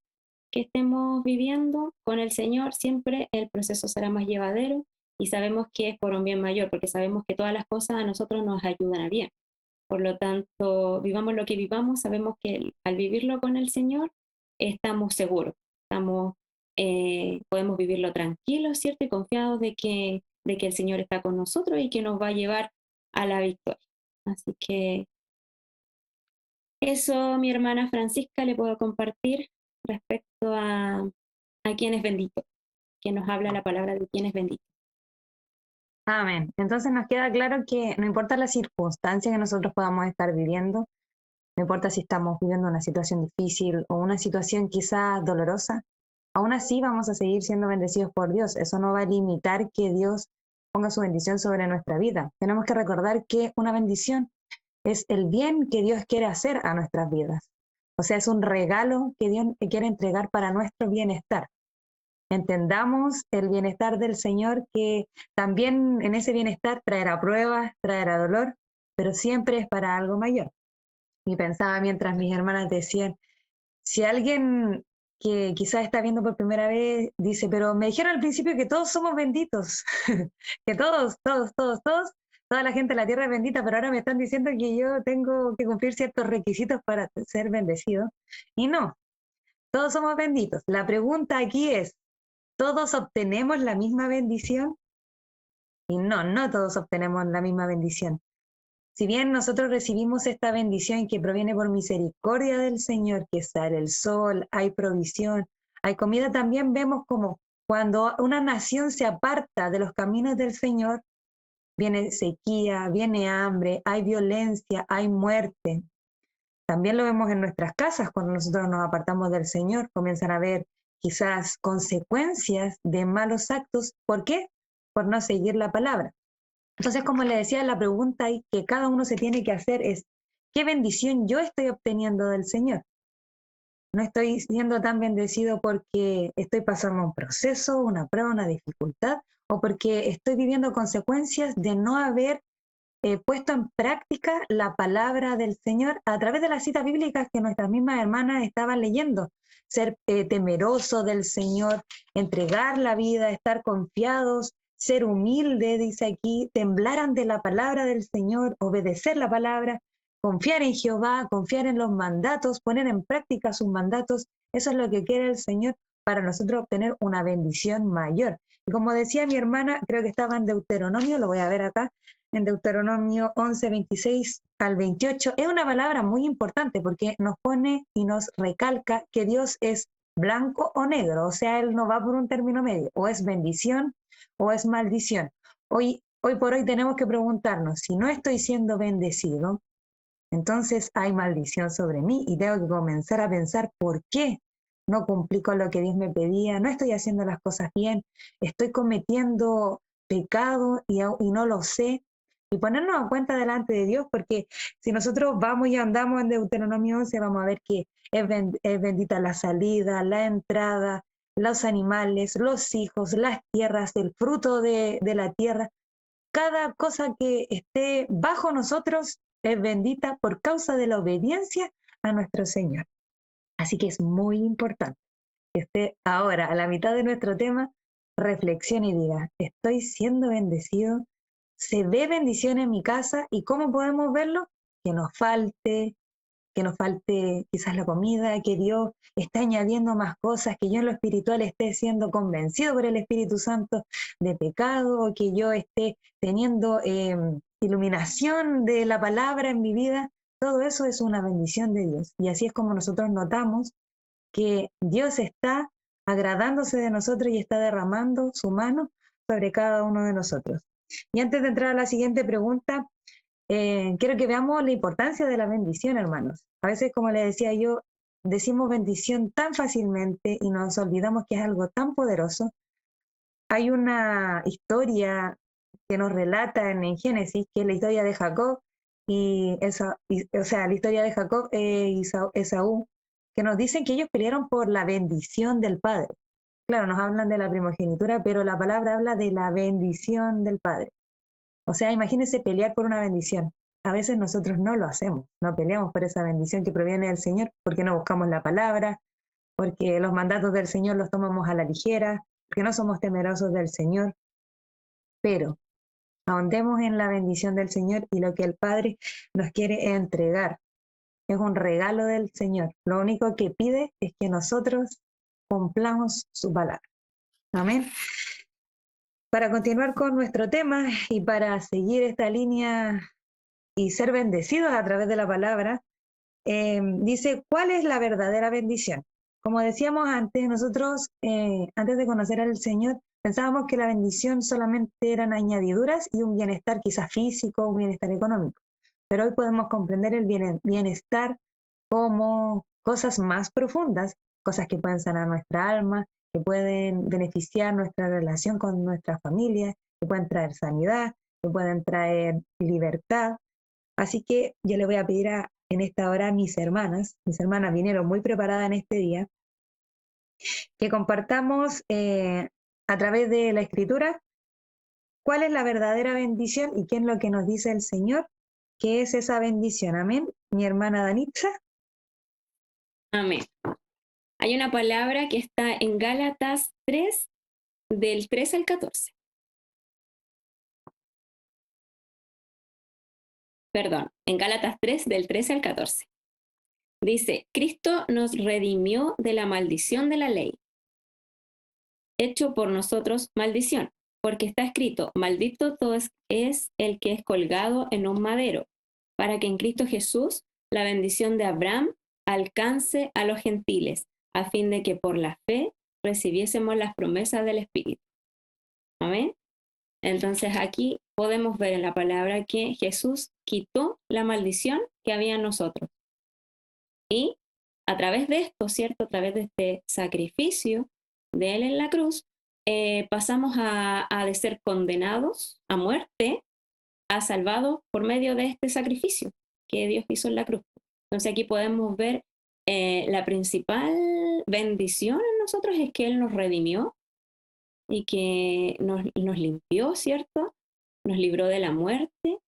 que estemos viviendo, con el Señor siempre el proceso será más llevadero y sabemos que es por un bien mayor, porque sabemos que todas las cosas a nosotros nos ayudan a bien. Por lo tanto, vivamos lo que vivamos, sabemos que al vivirlo con el Señor estamos seguros, estamos podemos vivirlo tranquilos, ¿cierto? Y confiados de que el Señor está con nosotros y que nos va a llevar a la victoria. Así que eso, mi hermana Francisca, le puedo compartir respecto a quién es bendito, que nos habla la palabra de quién es bendito. Amén. Entonces nos queda claro que no importa la circunstancia que nosotros podamos estar viviendo, no importa si estamos viviendo una situación difícil o una situación quizás dolorosa, aún así vamos a seguir siendo bendecidos por Dios. Eso no va a limitar que Dios ponga su bendición sobre nuestra vida. Tenemos que recordar que una bendición es el bien que Dios quiere hacer a nuestras vidas. O sea, es un regalo que Dios quiere entregar para nuestro bienestar. Entendamos el bienestar del Señor, que también en ese bienestar traerá pruebas, traerá dolor, pero siempre es para algo mayor. Y pensaba mientras mis hermanas decían, si alguien que quizás está viendo por primera vez dice, pero me dijeron al principio que todos somos benditos, que toda la gente de la tierra es bendita, pero ahora me están diciendo que yo tengo que cumplir ciertos requisitos para ser bendecido. Y no, todos somos benditos. La pregunta aquí es, ¿todos obtenemos la misma bendición? Y no, no todos obtenemos la misma bendición. Si bien nosotros recibimos esta bendición que proviene por misericordia del Señor, que sale el sol, hay provisión, hay comida, también vemos como cuando una nación se aparta de los caminos del Señor, viene sequía, viene hambre, hay violencia, hay muerte. También lo vemos en nuestras casas cuando nosotros nos apartamos del Señor, comienzan a haber quizás consecuencias de malos actos. ¿Por qué? Por no seguir la palabra. Entonces, como le decía, la pregunta que cada uno se tiene que hacer es, ¿qué bendición yo estoy obteniendo del Señor? No estoy siendo tan bendecido porque estoy pasando un proceso, una prueba, una dificultad, o porque estoy viviendo consecuencias de no haber puesto en práctica la palabra del Señor a través de las citas bíblicas que nuestras mismas hermanas estaban leyendo. Ser temeroso del Señor, entregar la vida, estar confiados, ser humilde, dice aquí, temblar ante la palabra del Señor, obedecer la palabra, confiar en Jehová, confiar en los mandatos, poner en práctica sus mandatos. Eso es lo que quiere el Señor para nosotros obtener una bendición mayor. Y como decía mi hermana, creo que estaba en Deuteronomio, lo voy a ver acá, en Deuteronomio 11, 26 al 28, es una palabra muy importante porque nos pone y nos recalca que Dios es blanco o negro, o sea, Él no va por un término medio, o es bendición o es maldición. Hoy por hoy tenemos que preguntarnos, si no estoy siendo bendecido, entonces hay maldición sobre mí y tengo que comenzar a pensar por qué no cumplí con lo que Dios me pedía, no estoy haciendo las cosas bien, estoy cometiendo pecado y no lo sé. Y ponernos a cuenta delante de Dios, porque si nosotros vamos y andamos en Deuteronomio 11, vamos a ver que es bendita la salida, la entrada, los animales, los hijos, las tierras, el fruto de la tierra. Cada cosa que esté bajo nosotros es bendita por causa de la obediencia a nuestro Señor. Así que es muy importante que esté ahora, a la mitad de nuestro tema, reflexione y diga, ¿estoy siendo bendecido? ¿Se ve bendición en mi casa? ¿Y cómo podemos verlo? Que nos falte quizás la comida, que Dios está añadiendo más cosas, que yo en lo espiritual esté siendo convencido por el Espíritu Santo de pecado, o que yo esté teniendo iluminación de la palabra en mi vida. Todo eso es una bendición de Dios. Y así es como nosotros notamos que Dios está agradándose de nosotros y está derramando su mano sobre cada uno de nosotros. Y antes de entrar a la siguiente pregunta, quiero que veamos la importancia de la bendición, hermanos. A veces, como les decía yo, decimos bendición tan fácilmente y nos olvidamos que es algo tan poderoso. Hay una historia que nos relata en Génesis, que es la historia de Jacob, o sea, la historia de Jacob e Esaú, que nos dicen que ellos pelearon por la bendición del Padre. Claro, nos hablan de la primogenitura, pero la palabra habla de la bendición del Padre. O sea, imagínense pelear por una bendición. A veces nosotros no lo hacemos, no peleamos por esa bendición que proviene del Señor, porque no buscamos la palabra, porque los mandatos del Señor los tomamos a la ligera, porque no somos temerosos del Señor. Pero ahondemos en la bendición del Señor y lo que el Padre nos quiere entregar. Es un regalo del Señor. Lo único que pide es que nosotros cumplamos su palabra. Amén. Para continuar con nuestro tema y para seguir esta línea y ser bendecidos a través de la palabra, dice, ¿cuál es la verdadera bendición? Como decíamos antes, nosotros, antes de conocer al Señor, pensábamos que la bendición solamente eran añadiduras y un bienestar quizás físico, un bienestar económico. Pero hoy podemos comprender el bienestar como cosas más profundas, cosas que pueden sanar nuestra alma, que pueden beneficiar nuestra relación con nuestra familia, que pueden traer sanidad, que pueden traer libertad. Así que yo le voy a pedir en esta hora a mis hermanas vinieron muy preparadas en este día, que compartamos a través de la Escritura cuál es la verdadera bendición y qué es lo que nos dice el Señor, que es esa bendición. Amén. Mi hermana Danitza. Amén. Hay una palabra que está en Gálatas 3, del 3 al 14. Perdón, en Gálatas 3, del 13 al 14. Dice, Cristo nos redimió de la maldición de la ley, hecho por nosotros maldición, porque está escrito, maldito todo es el que es colgado en un madero, para que en Cristo Jesús la bendición de Abraham alcance a los gentiles, a fin de que por la fe recibiésemos las promesas del Espíritu. Amén. Entonces aquí podemos ver en la palabra que Jesús quitó la maldición que había en nosotros. Y a través de esto, ¿cierto? A través de este sacrificio de Él en la cruz, pasamos de ser condenados a muerte a salvados por medio de este sacrificio que Dios hizo en la cruz. Entonces aquí podemos ver la principal bendición en nosotros es que Él nos redimió y que nos limpió, ¿cierto? Nos libró de la muerte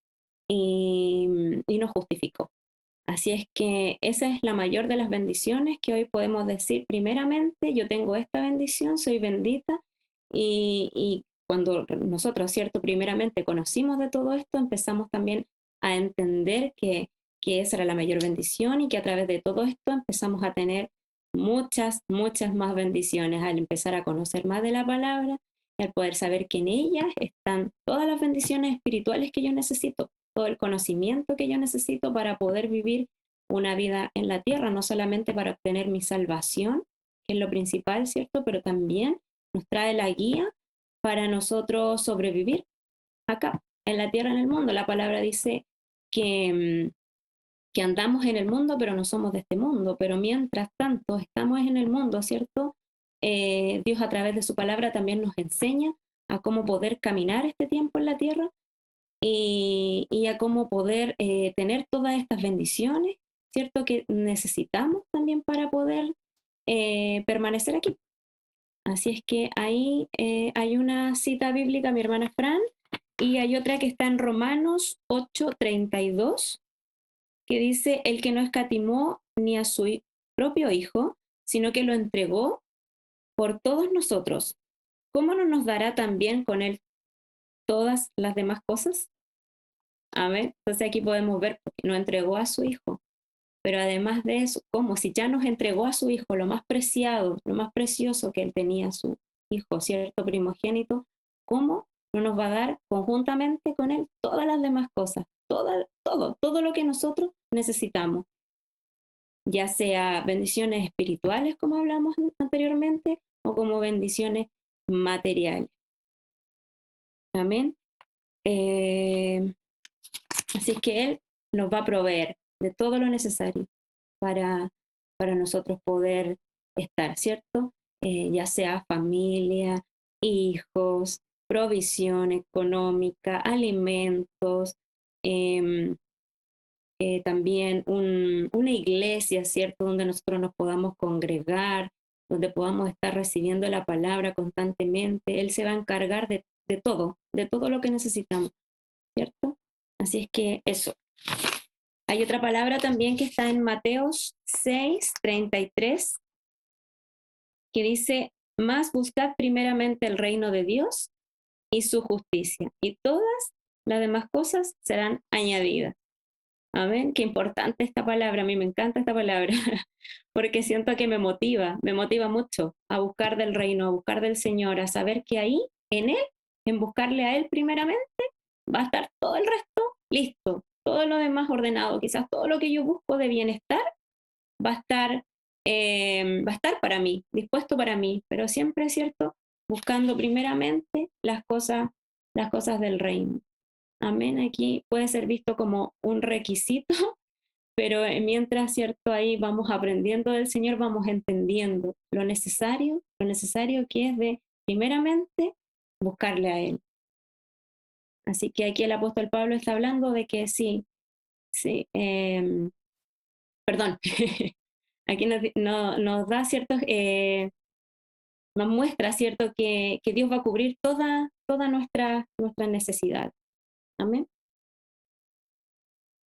y nos justificó. Así es que esa es la mayor de las bendiciones que hoy podemos decir. Primeramente, yo tengo esta bendición, soy bendita y cuando nosotros, ¿cierto? Primeramente conocimos de todo esto, empezamos también a entender que esa era la mayor bendición y que a través de todo esto empezamos a tener muchas, muchas más bendiciones al empezar a conocer más de la palabra y al poder saber que en ellas están todas las bendiciones espirituales que yo necesito, todo el conocimiento que yo necesito para poder vivir una vida en la tierra, no solamente para obtener mi salvación, que es lo principal, ¿cierto? Pero también nos trae la guía para nosotros sobrevivir acá, en la tierra, en el mundo. La palabra dice que andamos en el mundo, pero no somos de este mundo. Pero mientras tanto estamos en el mundo, ¿cierto? Dios a través de su palabra también nos enseña a cómo poder caminar este tiempo en la tierra y a cómo poder tener todas estas bendiciones, ¿cierto? Que necesitamos también para poder permanecer aquí. Así es que ahí hay una cita bíblica, mi hermana Fran, y hay otra que está en Romanos 8:32, que dice, el que no escatimó ni a su propio Hijo, sino que lo entregó por todos nosotros, ¿cómo no nos dará también con él todas las demás cosas? Amén. Entonces aquí podemos ver que nos entregó a su Hijo. Pero además de eso, como si ya nos entregó a su Hijo, lo más preciado, lo más precioso que él tenía, su Hijo, cierto primogénito, ¿cómo no nos va a dar conjuntamente con él todas las demás cosas? Todo lo que nosotros necesitamos, ya sea bendiciones espirituales, como hablamos anteriormente, o como bendiciones materiales. Amén. Así es que Él nos va a proveer de todo lo necesario para nosotros poder estar, ¿cierto? Ya sea familia, hijos, provisión económica, alimentos, también una iglesia, ¿cierto? Donde nosotros nos podamos congregar, donde podamos estar recibiendo la palabra constantemente. Él se va a encargar de todo lo que necesitamos, ¿cierto? Así es que eso. Hay otra palabra también que está en Mateos 6:33, que dice, más buscad primeramente el reino de Dios y su justicia, y todas las demás cosas serán añadidas. Amén. Qué importante esta palabra. A mí me encanta esta palabra porque siento que me motiva mucho a buscar del reino, a buscar del Señor, a saber que ahí, en Él, en buscarle a Él primeramente, va a estar todo el resto listo, todo lo demás ordenado. Quizás todo lo que yo busco de bienestar va a estar para mí, dispuesto para mí, pero siempre es cierto, buscando primeramente las cosas del reino. Amén. Aquí puede ser visto como un requisito, pero mientras, cierto, ahí vamos aprendiendo del Señor, vamos entendiendo lo necesario que es de, primeramente, buscarle a Él. Así que aquí el apóstol Pablo está hablando de que sí, sí, perdón, aquí nos da ciertos, nos muestra, cierto, que Dios va a cubrir toda nuestra necesidad. Amén.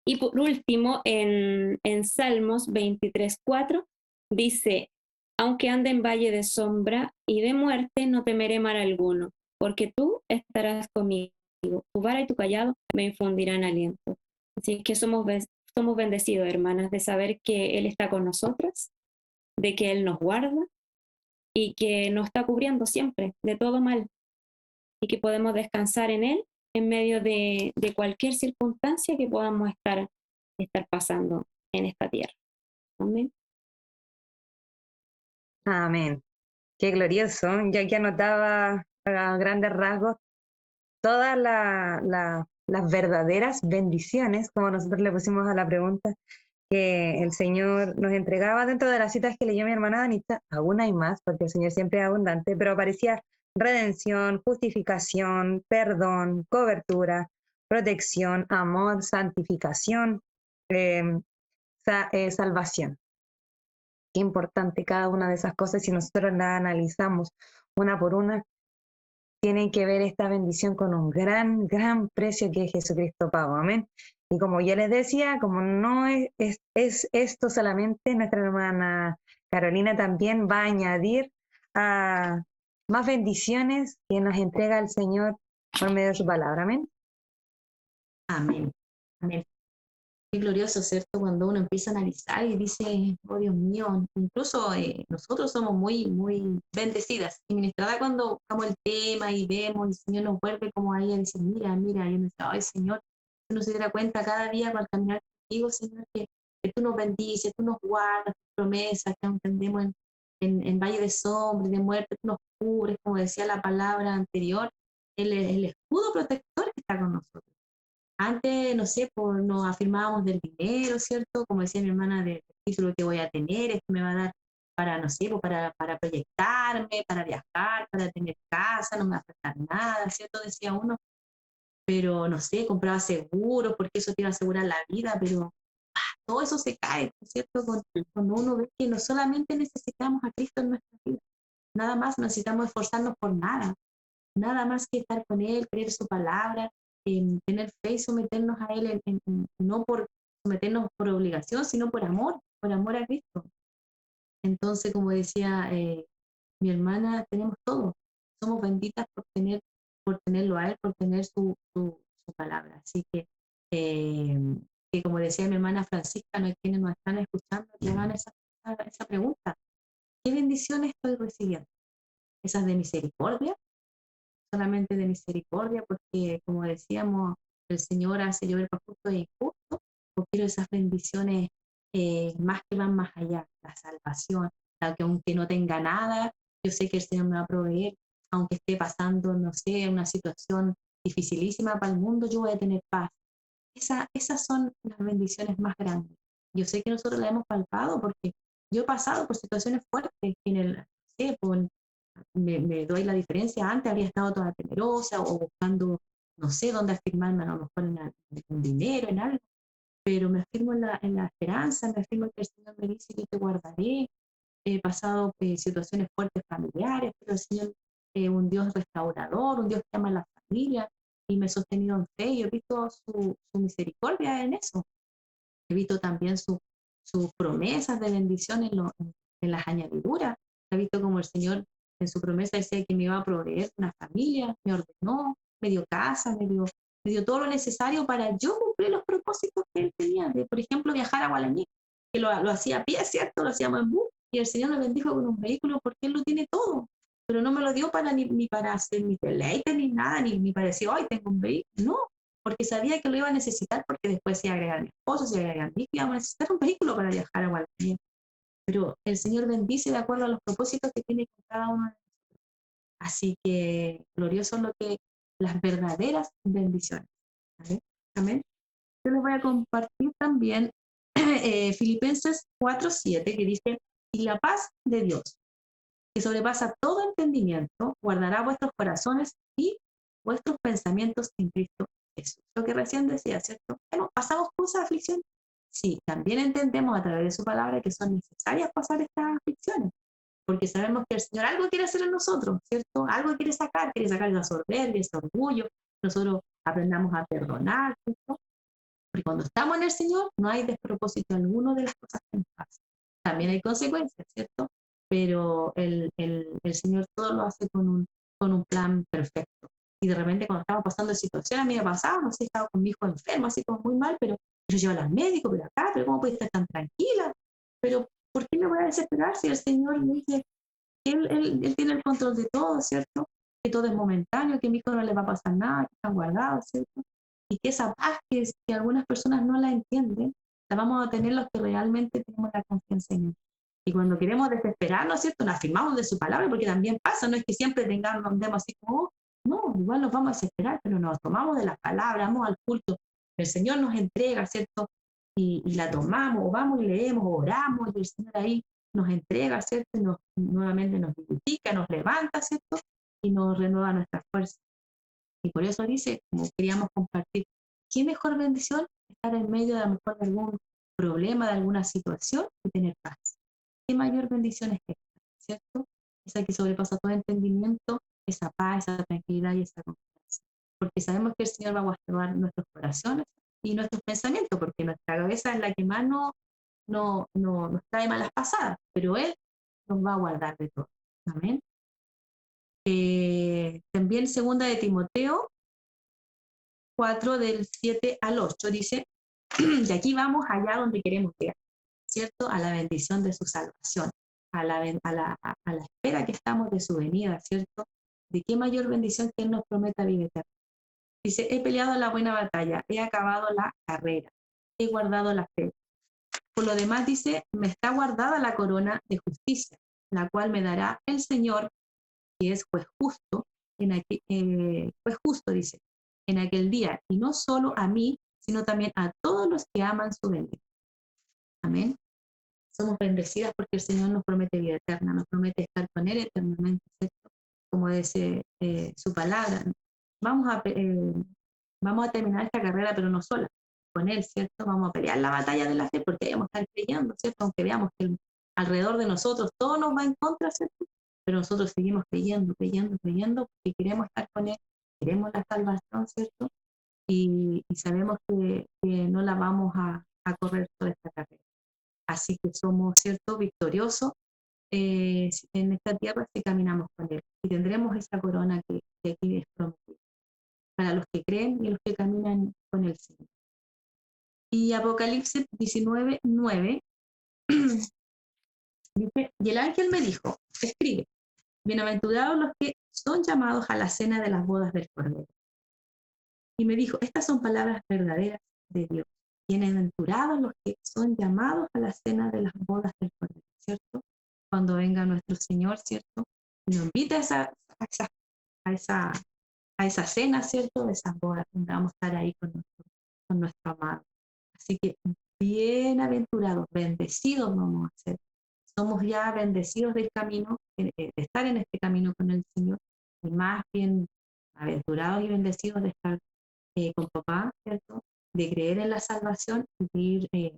Y por último, en Salmos 23:4 dice, aunque ande en valle de sombra y de muerte, no temeré mal alguno, porque tú estarás conmigo, tu vara y tu callado me infundirán aliento. Así que somos bendecidos, hermanas, de saber que Él está con nosotras, de que Él nos guarda y que nos está cubriendo siempre de todo mal y que podemos descansar en Él en medio de cualquier circunstancia que podamos estar pasando en esta tierra. Amén. Amén. Qué glorioso. Yo aquí anotaba a grandes rasgos todas las verdaderas bendiciones, como nosotros le pusimos a la pregunta, que el Señor nos entregaba dentro de las citas que leyó mi hermana Danita. Aún hay más, porque el Señor siempre es abundante, pero aparecía redención, justificación, perdón, cobertura, protección, amor, santificación, eh, salvación. Qué importante cada una de esas cosas. Si nosotros las analizamos una por una, tienen que ver esta bendición con un gran precio que Jesucristo pagó. Amén. Y como ya les decía, como no es esto solamente, nuestra hermana Carolina también va a añadir a más bendiciones que nos entrega el Señor por medio de su palabra. Amén. Amén. Amén. Qué glorioso, ¿cierto? Cuando uno empieza a analizar y dice, oh Dios mío, incluso nosotros somos muy bendecidas y ministradas cuando buscamos el tema y vemos, el Señor nos vuelve como ahí a decir, mira, y uno dice, ay Señor, que uno se diera cuenta cada día al caminar contigo, Señor, que tú nos bendices, tú nos guardas, tus promesas que entendemos en valle de sombra y de muerte, tú nos cubres, como decía la palabra anterior, el escudo protector que está con nosotros. Antes, no sé, nos afirmábamos del dinero, ¿cierto? Como decía mi hermana, del título que voy a tener, esto me va a dar para, no sé, para proyectarme, para viajar, para tener casa, no me va a faltar nada, ¿cierto? Decía uno, pero no sé, compraba seguros porque eso te iba a asegurar la vida, pero todo eso se cae, ¿cierto? Cuando uno ve que no solamente necesitamos a Cristo en nuestra vida, nada más necesitamos esforzarnos por nada, nada más que estar con Él, creer su palabra, tener fe y someternos a Él, no por someternos por obligación, sino por amor a Cristo. Entonces, como decía mi hermana, tenemos todo. Somos benditas por tenerlo a Él, por tener su palabra. Así que como decía mi hermana Francisca, no hay quienes nos están escuchando, que hagan esa pregunta. ¿Qué bendiciones estoy recibiendo? ¿Esas de misericordia? Solamente de misericordia, porque como decíamos, el Señor hace llover para justo e injusto, o quiero esas bendiciones más que van más allá, la salvación, la que aunque no tenga nada, yo sé que el Señor me va a proveer, aunque esté pasando, no sé, una situación dificilísima para el mundo, yo voy a tener paz. Esas son las bendiciones más grandes. Yo sé que nosotros la hemos palpado porque yo he pasado por situaciones fuertes en el, no sé, me doy la diferencia, antes habría estado toda temerosa o buscando, no sé, dónde afirmarme, a lo mejor en dinero, en algo, pero me afirmo en la esperanza, me afirmo que el Señor me dice que te guardaré. He pasado situaciones fuertes familiares, pero el Señor es un Dios restaurador, un Dios que ama a la familia y me he sostenido en fe y he visto su misericordia en eso. He visto también sus promesas de bendición en las añadiduras. He visto como el Señor en su promesa decía que me iba a proveer una familia, me ordenó, me dio casa, me dio me dio todo lo necesario para yo cumplir los propósitos que Él tenía, de, por ejemplo, viajar a Gualañí, que lo hacía a pie, ¿cierto? Lo hacíamos en bus, y el Señor me bendijo con un vehículo porque Él lo tiene todo, pero no me lo dio para ni para hacer mi deleite, ni nada, ni para decir, hoy tengo un vehículo, no, porque sabía que lo iba a necesitar, porque después se iba a agregar mi esposo, se iba a agregar mi hijo, íbamos a necesitar un vehículo para viajar a Gualañí. Pero el Señor bendice de acuerdo a los propósitos que tiene con cada uno de nosotros. Así que glorioso es lo que las verdaderas bendiciones. ¿Vale? Amén. Yo les voy a compartir también Filipenses 4:7, que dice, y la paz de Dios, que sobrepasa todo entendimiento, guardará vuestros corazones y vuestros pensamientos en Cristo Jesús. Lo que recién decía, ¿cierto? Bueno, pasamos por esa aflicción. Sí, también entendemos a través de su palabra que son necesarias pasar estas aflicciones, porque sabemos que el Señor algo quiere hacer en nosotros, ¿cierto? Algo quiere sacar esa soberbia, ese orgullo, nosotros aprendamos a perdonar, ¿cierto? Porque cuando estamos en el Señor no hay despropósito alguno de las cosas que nos pasan. También hay consecuencias, ¿cierto? Pero el Señor todo lo hace con un plan perfecto. Y de repente cuando estamos pasando situaciones, a mí me pasaba, no sé, estaba con mi hijo enfermo, así como muy mal, pero yo llevo al médico, pero acá, pero ¿cómo puede estar tan tranquila? Pero ¿por qué me voy a desesperar si el Señor me dice que él tiene el control de todo, ¿cierto? Que todo es momentáneo, que a mi hijo no le va a pasar nada, que están guardados, ¿cierto? Y que esa paz que algunas personas no la entienden, la vamos a tener los que realmente tenemos la confianza en Él. Y cuando queremos desesperarnos, ¿cierto? Nos afirmamos de su palabra, porque también pasa, no es que siempre tengamos, andemos así como, oh, no, igual nos vamos a desesperar, pero nos tomamos de las palabras, vamos al culto, el Señor nos entrega, ¿cierto? Y la tomamos, o vamos y leemos, o oramos, y el Señor ahí nos entrega, ¿cierto? Y nuevamente nos vivifica, nos levanta, ¿cierto? Y nos renueva nuestra fuerza. Y por eso dice, como queríamos compartir, qué mejor bendición estar en medio de a lo mejor de algún problema, de alguna situación y tener paz. Qué mayor bendición es esta, ¿cierto? Esa que sobrepasa todo entendimiento, esa paz, esa tranquilidad y esa confianza. Porque sabemos que el Señor va a guardar nuestros corazones y nuestros pensamientos, porque nuestra cabeza es la que más nos trae malas pasadas, pero Él nos va a guardar de todo. Amén. También segunda de Timoteo 4 del 7 al 8 dice, y aquí vamos allá donde queremos llegar, ¿cierto? A la bendición de su salvación, a la espera que estamos de su venida, ¿cierto? De qué mayor bendición que Él nos prometa vida eterna. Dice, he peleado la buena batalla, he acabado la carrera, he guardado la fe. Por lo demás dice, me está guardada la corona de justicia, la cual me dará el Señor, que es juez justo, juez justo, dice, en aquel día, y no solo a mí, sino también a todos los que aman su venida. Amén. Somos bendecidas porque el Señor nos promete vida eterna, nos promete estar con Él eternamente, ¿cierto? Como dice su palabra. Vamos a terminar esta carrera, pero no sola, con Él, ¿cierto? Vamos a pelear la batalla de la fe porque debemos estar creyendo, ¿cierto? Aunque veamos que alrededor de nosotros todo nos va en contra, ¿cierto? Pero nosotros seguimos creyendo, porque queremos estar con Él, queremos la salvación, ¿cierto? Y sabemos que no la vamos a correr toda esta carrera. Así que somos, ¿cierto?, victoriosos en esta tierra si caminamos con Él. Y tendremos esa corona que aquí es prometida para los que creen y los que caminan con el Señor. Y Apocalipsis 19:9 dice, y el ángel me dijo, escribe, bienaventurados los que son llamados a la cena de las bodas del Cordero. Y me dijo, estas son palabras verdaderas de Dios. Bienaventurados los que son llamados a la cena de las bodas del Cordero, ¿cierto? Cuando venga nuestro Señor, ¿cierto? Y nos invita a esa cena, ¿cierto? De esas bodas, donde vamos a estar ahí con nuestro amado. Así que bienaventurados, bendecidos vamos a ser. Somos ya bendecidos del camino, de estar en este camino con el Señor, y más bien aventurados y bendecidos de estar con papá, ¿cierto? De creer en la salvación y de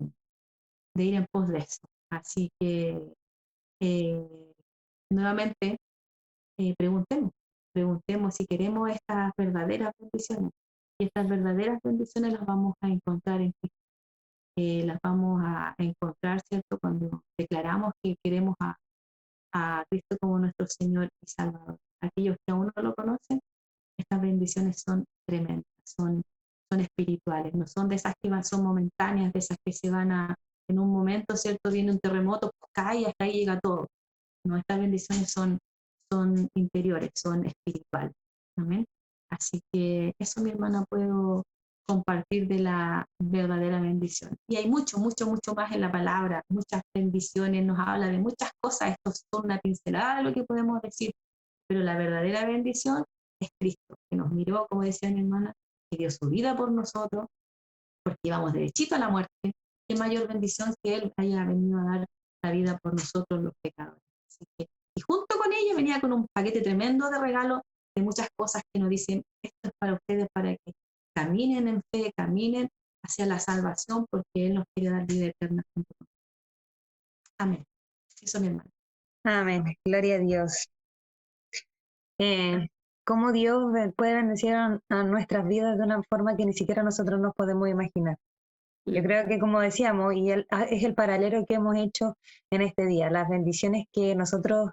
ir en pos de eso. Así que nuevamente preguntemos si queremos estas verdaderas bendiciones. Y estas verdaderas bendiciones las vamos a encontrar en Cristo. Las vamos a encontrar, ¿cierto? Cuando declaramos que queremos a Cristo como nuestro Señor y Salvador. Aquellos que aún no lo conocen, estas bendiciones son tremendas, son son espirituales, no son de esas que son momentáneas, de esas que se van en un momento, ¿cierto? Viene un terremoto, pues cae y hasta ahí llega todo. No, estas bendiciones son interiores, son espirituales. ¿Amén? Así que eso, mi hermana, puedo compartir de la verdadera bendición. Y hay mucho, mucho, mucho más en la palabra, muchas bendiciones, nos habla de muchas cosas, esto son una pincelada de lo que podemos decir, pero la verdadera bendición es Cristo, que nos miró, como decía mi hermana, que dio su vida por nosotros, porque íbamos derechito a la muerte. Qué mayor bendición que Él haya venido a dar la vida por nosotros los pecadores. Así que, y junto con ello venía con un paquete tremendo de regalos, de muchas cosas que nos dicen, esto es para ustedes, para que caminen en fe, caminen hacia la salvación, porque Él nos quiere dar vida eterna junto con nosotros. Amén. Eso, mi hermano. Amén. Gloria a Dios. Cómo Dios puede bendecir a nuestras vidas de una forma que ni siquiera nosotros nos podemos imaginar. Yo creo que, como decíamos, y es el paralelo que hemos hecho en este día, las bendiciones que nosotros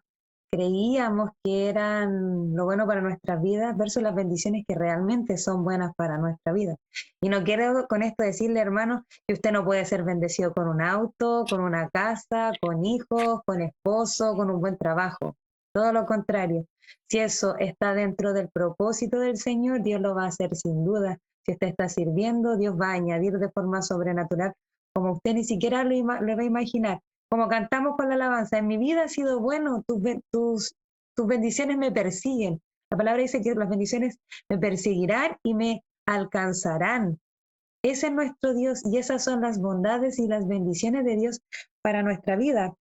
creíamos que eran lo bueno para nuestras vidas versus las bendiciones que realmente son buenas para nuestra vida. Y no quiero con esto decirle, hermano, que usted no puede ser bendecido con un auto, con una casa, con hijos, con esposo, con un buen trabajo. Todo lo contrario. Si eso está dentro del propósito del Señor, Dios lo va a hacer sin duda. Si usted está sirviendo, Dios va a añadir de forma sobrenatural, como usted ni siquiera lo va a imaginar. Como cantamos con la alabanza, en mi vida ha sido bueno, tus bendiciones me persiguen. La palabra dice que las bendiciones me perseguirán y me alcanzarán. Ese es nuestro Dios y esas son las bondades y las bendiciones de Dios para nuestra vida.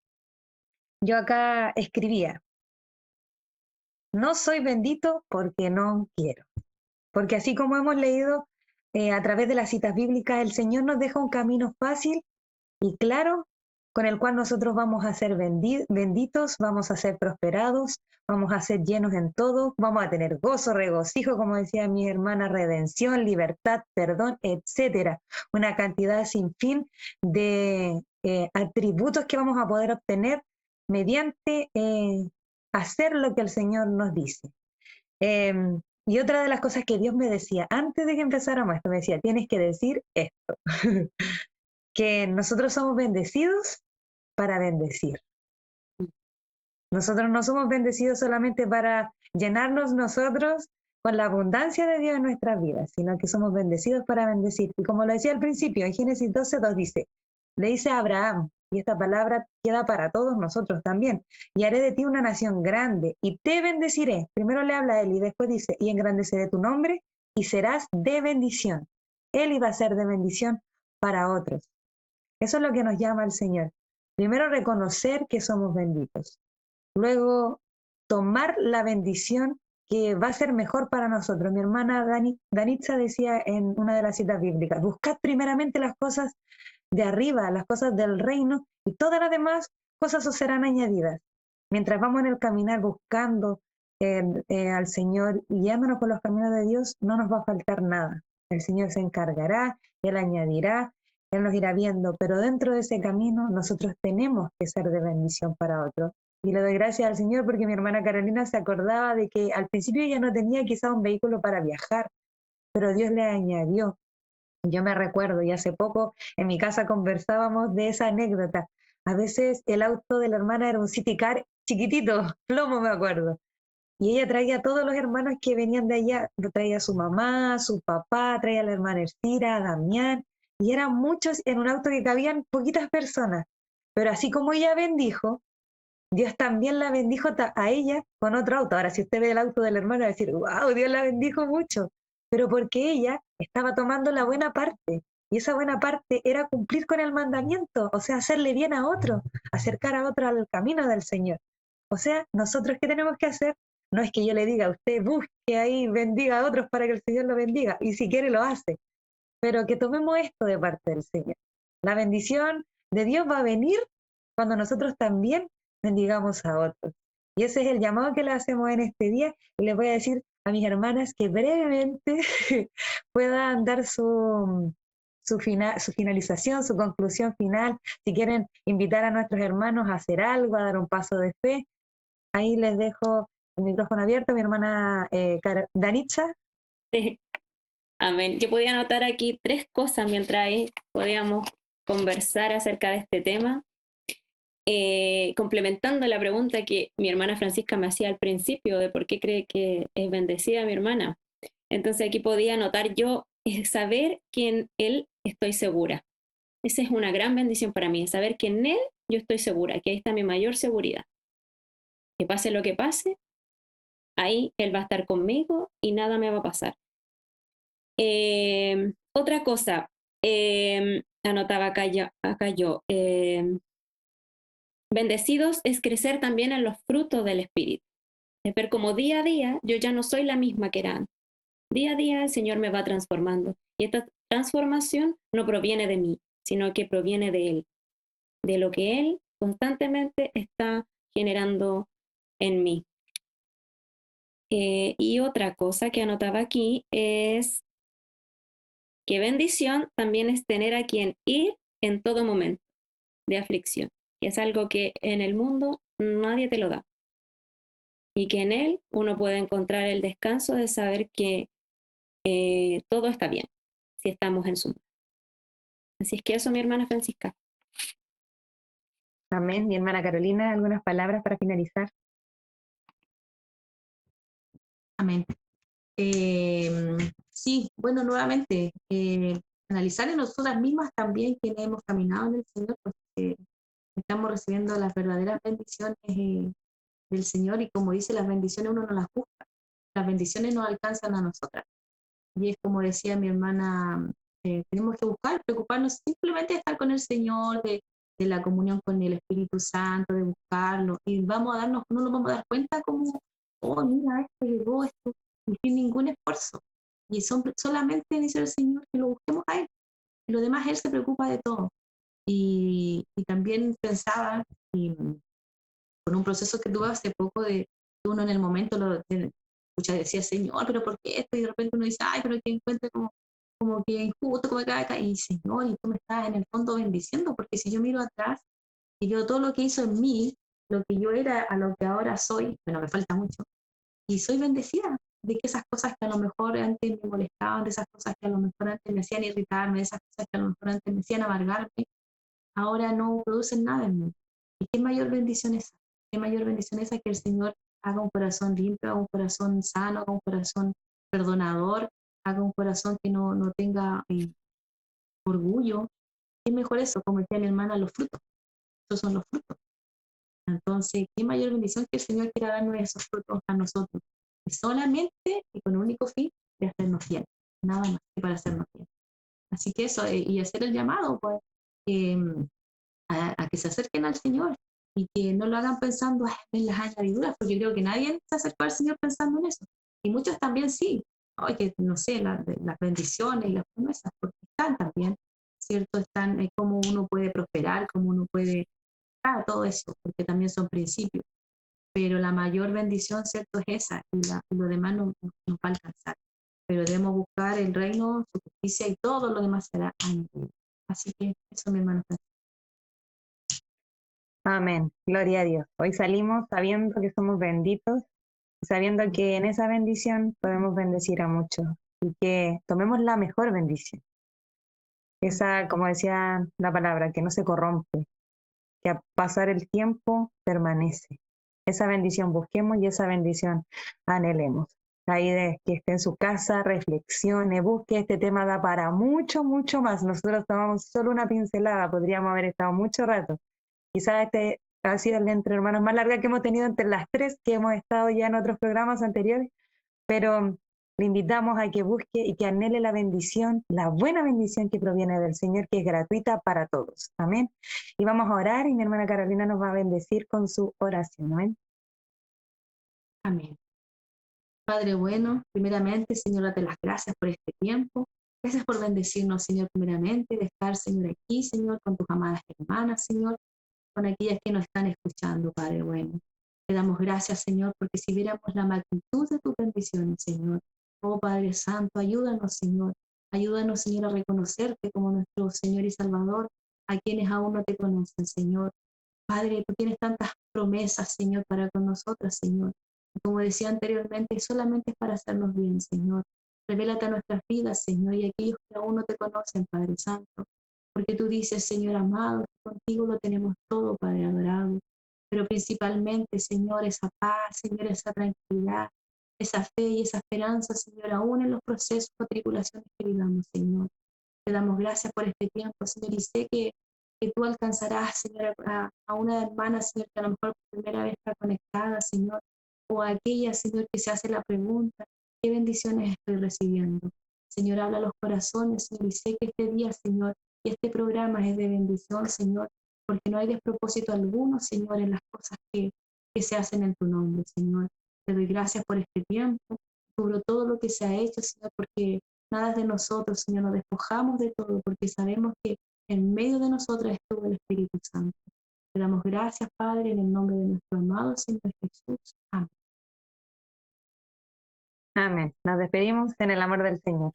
Yo acá escribía, no soy bendito porque no quiero. Porque así como hemos leído a través de las citas bíblicas, el Señor nos deja un camino fácil y claro con el cual nosotros vamos a ser benditos, vamos a ser prosperados, vamos a ser llenos en todo, vamos a tener gozo, regocijo, como decía mi hermana, redención, libertad, perdón, etcétera. Una cantidad sin fin de atributos que vamos a poder obtener mediante hacer lo que el Señor nos dice. Y otra de las cosas que Dios me decía antes de que empezáramos esto, me decía, tienes que decir esto, que nosotros somos bendecidos para bendecir. Nosotros no somos bendecidos solamente para llenarnos nosotros con la abundancia de Dios en nuestras vidas, sino que somos bendecidos para bendecir. Y como lo decía al principio, en Génesis 12:2 dice, le dice a Abraham, y esta palabra queda para todos nosotros también, y haré de ti una nación grande, y te bendeciré. Primero le habla a él, y después dice, y engrandeceré tu nombre, y serás de bendición. Él iba a ser de bendición para otros. Eso es lo que nos llama el Señor. Primero reconocer que somos benditos. Luego tomar la bendición que va a ser mejor para nosotros. Mi hermana Danitza decía en una de las citas bíblicas, buscad primeramente las cosas de arriba, las cosas del reino, y todas las demás cosas os serán añadidas. Mientras vamos en el caminar buscando al Señor y guiándonos por los caminos de Dios, no nos va a faltar nada. El Señor se encargará, Él añadirá, Él nos irá viendo, pero dentro de ese camino nosotros tenemos que ser de bendición para otros. Y le doy gracias al Señor porque mi hermana Carolina se acordaba de que al principio ella no tenía quizá un vehículo para viajar, pero Dios le añadió. Yo me recuerdo, y hace poco en mi casa conversábamos de esa anécdota. A veces el auto de la hermana era un City Car chiquitito, plomo me acuerdo. Y ella traía a todos los hermanos que venían de allá, lo traía a su mamá, su papá, traía a la hermana Ercira, a Damián, y eran muchos en un auto que cabían poquitas personas. Pero así como ella bendijo, Dios también la bendijo a ella con otro auto. Ahora, si usted ve el auto de la hermana, va a decir, wow, Dios la bendijo mucho. Pero porque ella estaba tomando la buena parte. Y esa buena parte era cumplir con el mandamiento, o sea, hacerle bien a otro, acercar a otro al camino del Señor. O sea, nosotros, ¿qué tenemos que hacer? No es que yo le diga a usted, busque ahí, bendiga a otros para que el Señor lo bendiga. Y si quiere, lo hace. Pero que tomemos esto de parte del Señor. La bendición de Dios va a venir cuando nosotros también bendigamos a otros. Y ese es el llamado que le hacemos en este día. Y les voy a decir a mis hermanas que brevemente puedan dar su finalización, su conclusión final. Si quieren invitar a nuestros hermanos a hacer algo, a dar un paso de fe, ahí les dejo el micrófono abierto. Mi hermana Danitza. Sí. Amén. Yo podía anotar aquí 3 cosas mientras ahí podíamos conversar acerca de este tema. Complementando la pregunta que mi hermana Francisca me hacía al principio de por qué cree que es bendecida mi hermana. Entonces aquí podía anotar yo saber que en Él estoy segura. Esa es una gran bendición para mí, saber que en Él yo estoy segura, que ahí está mi mayor seguridad. Que pase lo que pase, ahí Él va a estar conmigo y nada me va a pasar. Otra cosa, anotaba acá yo bendecidos es crecer también en los frutos del Espíritu. Es ver como día a día yo ya no soy la misma que era antes. Día a día el Señor me va transformando. Y esta transformación no proviene de mí, sino que proviene de Él, de lo que Él constantemente está generando en mí. Y otra cosa que anotaba aquí es que bendición también es tener a quien ir en todo momento de aflicción. Y es algo que en el mundo nadie te lo da. Y que en él uno puede encontrar el descanso de saber que todo está bien si estamos en su mano. Así es que eso, mi hermana Francisca. Amén. Mi hermana Carolina, algunas palabras para finalizar. Amén. Sí, bueno, nuevamente, analizar en nosotras mismas también quienes hemos caminado en el Señor, porque estamos recibiendo las verdaderas bendiciones del Señor y como dice, las bendiciones uno no las busca, las bendiciones nos alcanzan a nosotras. Y es como decía mi hermana, tenemos que buscar, preocuparnos simplemente de estar con el Señor, de la comunión con el Espíritu Santo, de buscarlo, y vamos a darnos, no nos vamos a dar cuenta como, oh, mira, esto llegó, esto, sin ningún esfuerzo. Y solamente dice el Señor que lo busquemos a Él, y lo demás Él se preocupa de todo. Y también pensaba, y, con un proceso que tuve hace poco, de uno en el momento decía, Señor, pero ¿por qué esto? Y de repente uno dice, ay, pero que encuentre como que injusto, como que acá, y Señor, y tú me estás en el fondo bendiciendo, porque si yo miro atrás y yo todo lo que hizo en mí, lo que yo era a lo que ahora soy, bueno, me falta mucho, y soy bendecida de que esas cosas que a lo mejor antes me molestaban, de esas cosas que a lo mejor antes me hacían irritarme, de esas cosas que a lo mejor antes me hacían amargarme, ahora no producen nada en mí. ¿Y qué mayor bendición es esa? ¿Qué mayor bendición es esa que el Señor haga un corazón limpio, haga un corazón sano, haga un corazón perdonador, haga un corazón que no tenga orgullo? ¿Qué mejor eso? Como decía mi hermana, los frutos. Esos son los frutos. Entonces, qué mayor bendición que el Señor quiera darnos esos frutos a nosotros. Y solamente y con el único fin de hacernos fiel. Nada más que para hacernos fiel. Así que eso, y hacer el llamado, pues, a que se acerquen al Señor y que no lo hagan pensando en las añadiduras, porque creo que nadie se acercó al Señor pensando en eso. Y muchos también sí, oye, no sé, las bendiciones y las promesas, porque están también, ¿cierto? Están cómo uno puede prosperar, cómo uno puede, todo eso, porque también son principios. Pero la mayor bendición, ¿cierto? Es esa, y lo demás no nos va a alcanzar. Pero debemos buscar el reino, su justicia y todo lo demás será añadido. Así que eso, mi hermano. Amén. Gloria a Dios. Hoy salimos sabiendo que somos benditos, sabiendo que en esa bendición podemos bendecir a muchos y que tomemos la mejor bendición. Esa, como decía la palabra, que no se corrompe, que a pasar el tiempo permanece. Esa bendición busquemos y esa bendición anhelemos. Ahí de que esté en su casa, reflexione, busque. Este tema da para mucho, mucho más. Nosotros tomamos solo una pincelada, podríamos haber estado mucho rato. Quizás este ha sido el de Entre Hermanos más larga que hemos tenido entre las tres que hemos estado ya en otros programas anteriores, pero le invitamos a que busque y que anhele la bendición, la buena bendición que proviene del Señor, que es gratuita para todos. Amén. Y vamos a orar y mi hermana Carolina nos va a bendecir con su oración. Amén. Amén. Padre bueno, primeramente, Señor, date las gracias por este tiempo. Gracias por bendecirnos, Señor, primeramente, de estar, Señor, aquí, Señor, con tus amadas hermanas, Señor, con aquellas que nos están escuchando, Padre bueno. Te damos gracias, Señor, porque si viéramos la magnitud de tus bendiciones, Señor, oh Padre Santo, ayúdanos, Señor. Ayúdanos, Señor, a reconocerte como nuestro Señor y Salvador, a quienes aún no te conocen, Señor. Padre, tú tienes tantas promesas, Señor, para con nosotras, Señor. Como decía anteriormente, solamente es para hacernos bien, Señor. Revélate a nuestras vidas, Señor, y a aquellos que aún no te conocen, Padre Santo. Porque tú dices, Señor amado, que contigo lo tenemos todo, Padre adorado. Pero principalmente, Señor, esa paz, Señor, esa tranquilidad, esa fe y esa esperanza, Señor, aún en los procesos o tribulaciones que vivamos, Señor. Te damos gracias por este tiempo, Señor, y sé que tú alcanzarás, Señor, a una hermana, Señor, que a lo mejor por primera vez está conectada, Señor, o a aquella, Señor, que se hace la pregunta, ¿qué bendiciones estoy recibiendo? Señor, habla a los corazones, Señor, y sé que este día, Señor, y este programa es de bendición, Señor, porque no hay despropósito alguno, Señor, en las cosas que se hacen en tu nombre, Señor. Te doy gracias por este tiempo, por todo lo que se ha hecho, Señor, porque nada es de nosotros, Señor, nos despojamos de todo, porque sabemos que en medio de nosotros estuvo el Espíritu Santo. Te damos gracias, Padre, en el nombre de nuestro amado Señor Jesús. Amén. Amén. Nos despedimos en el amor del Señor.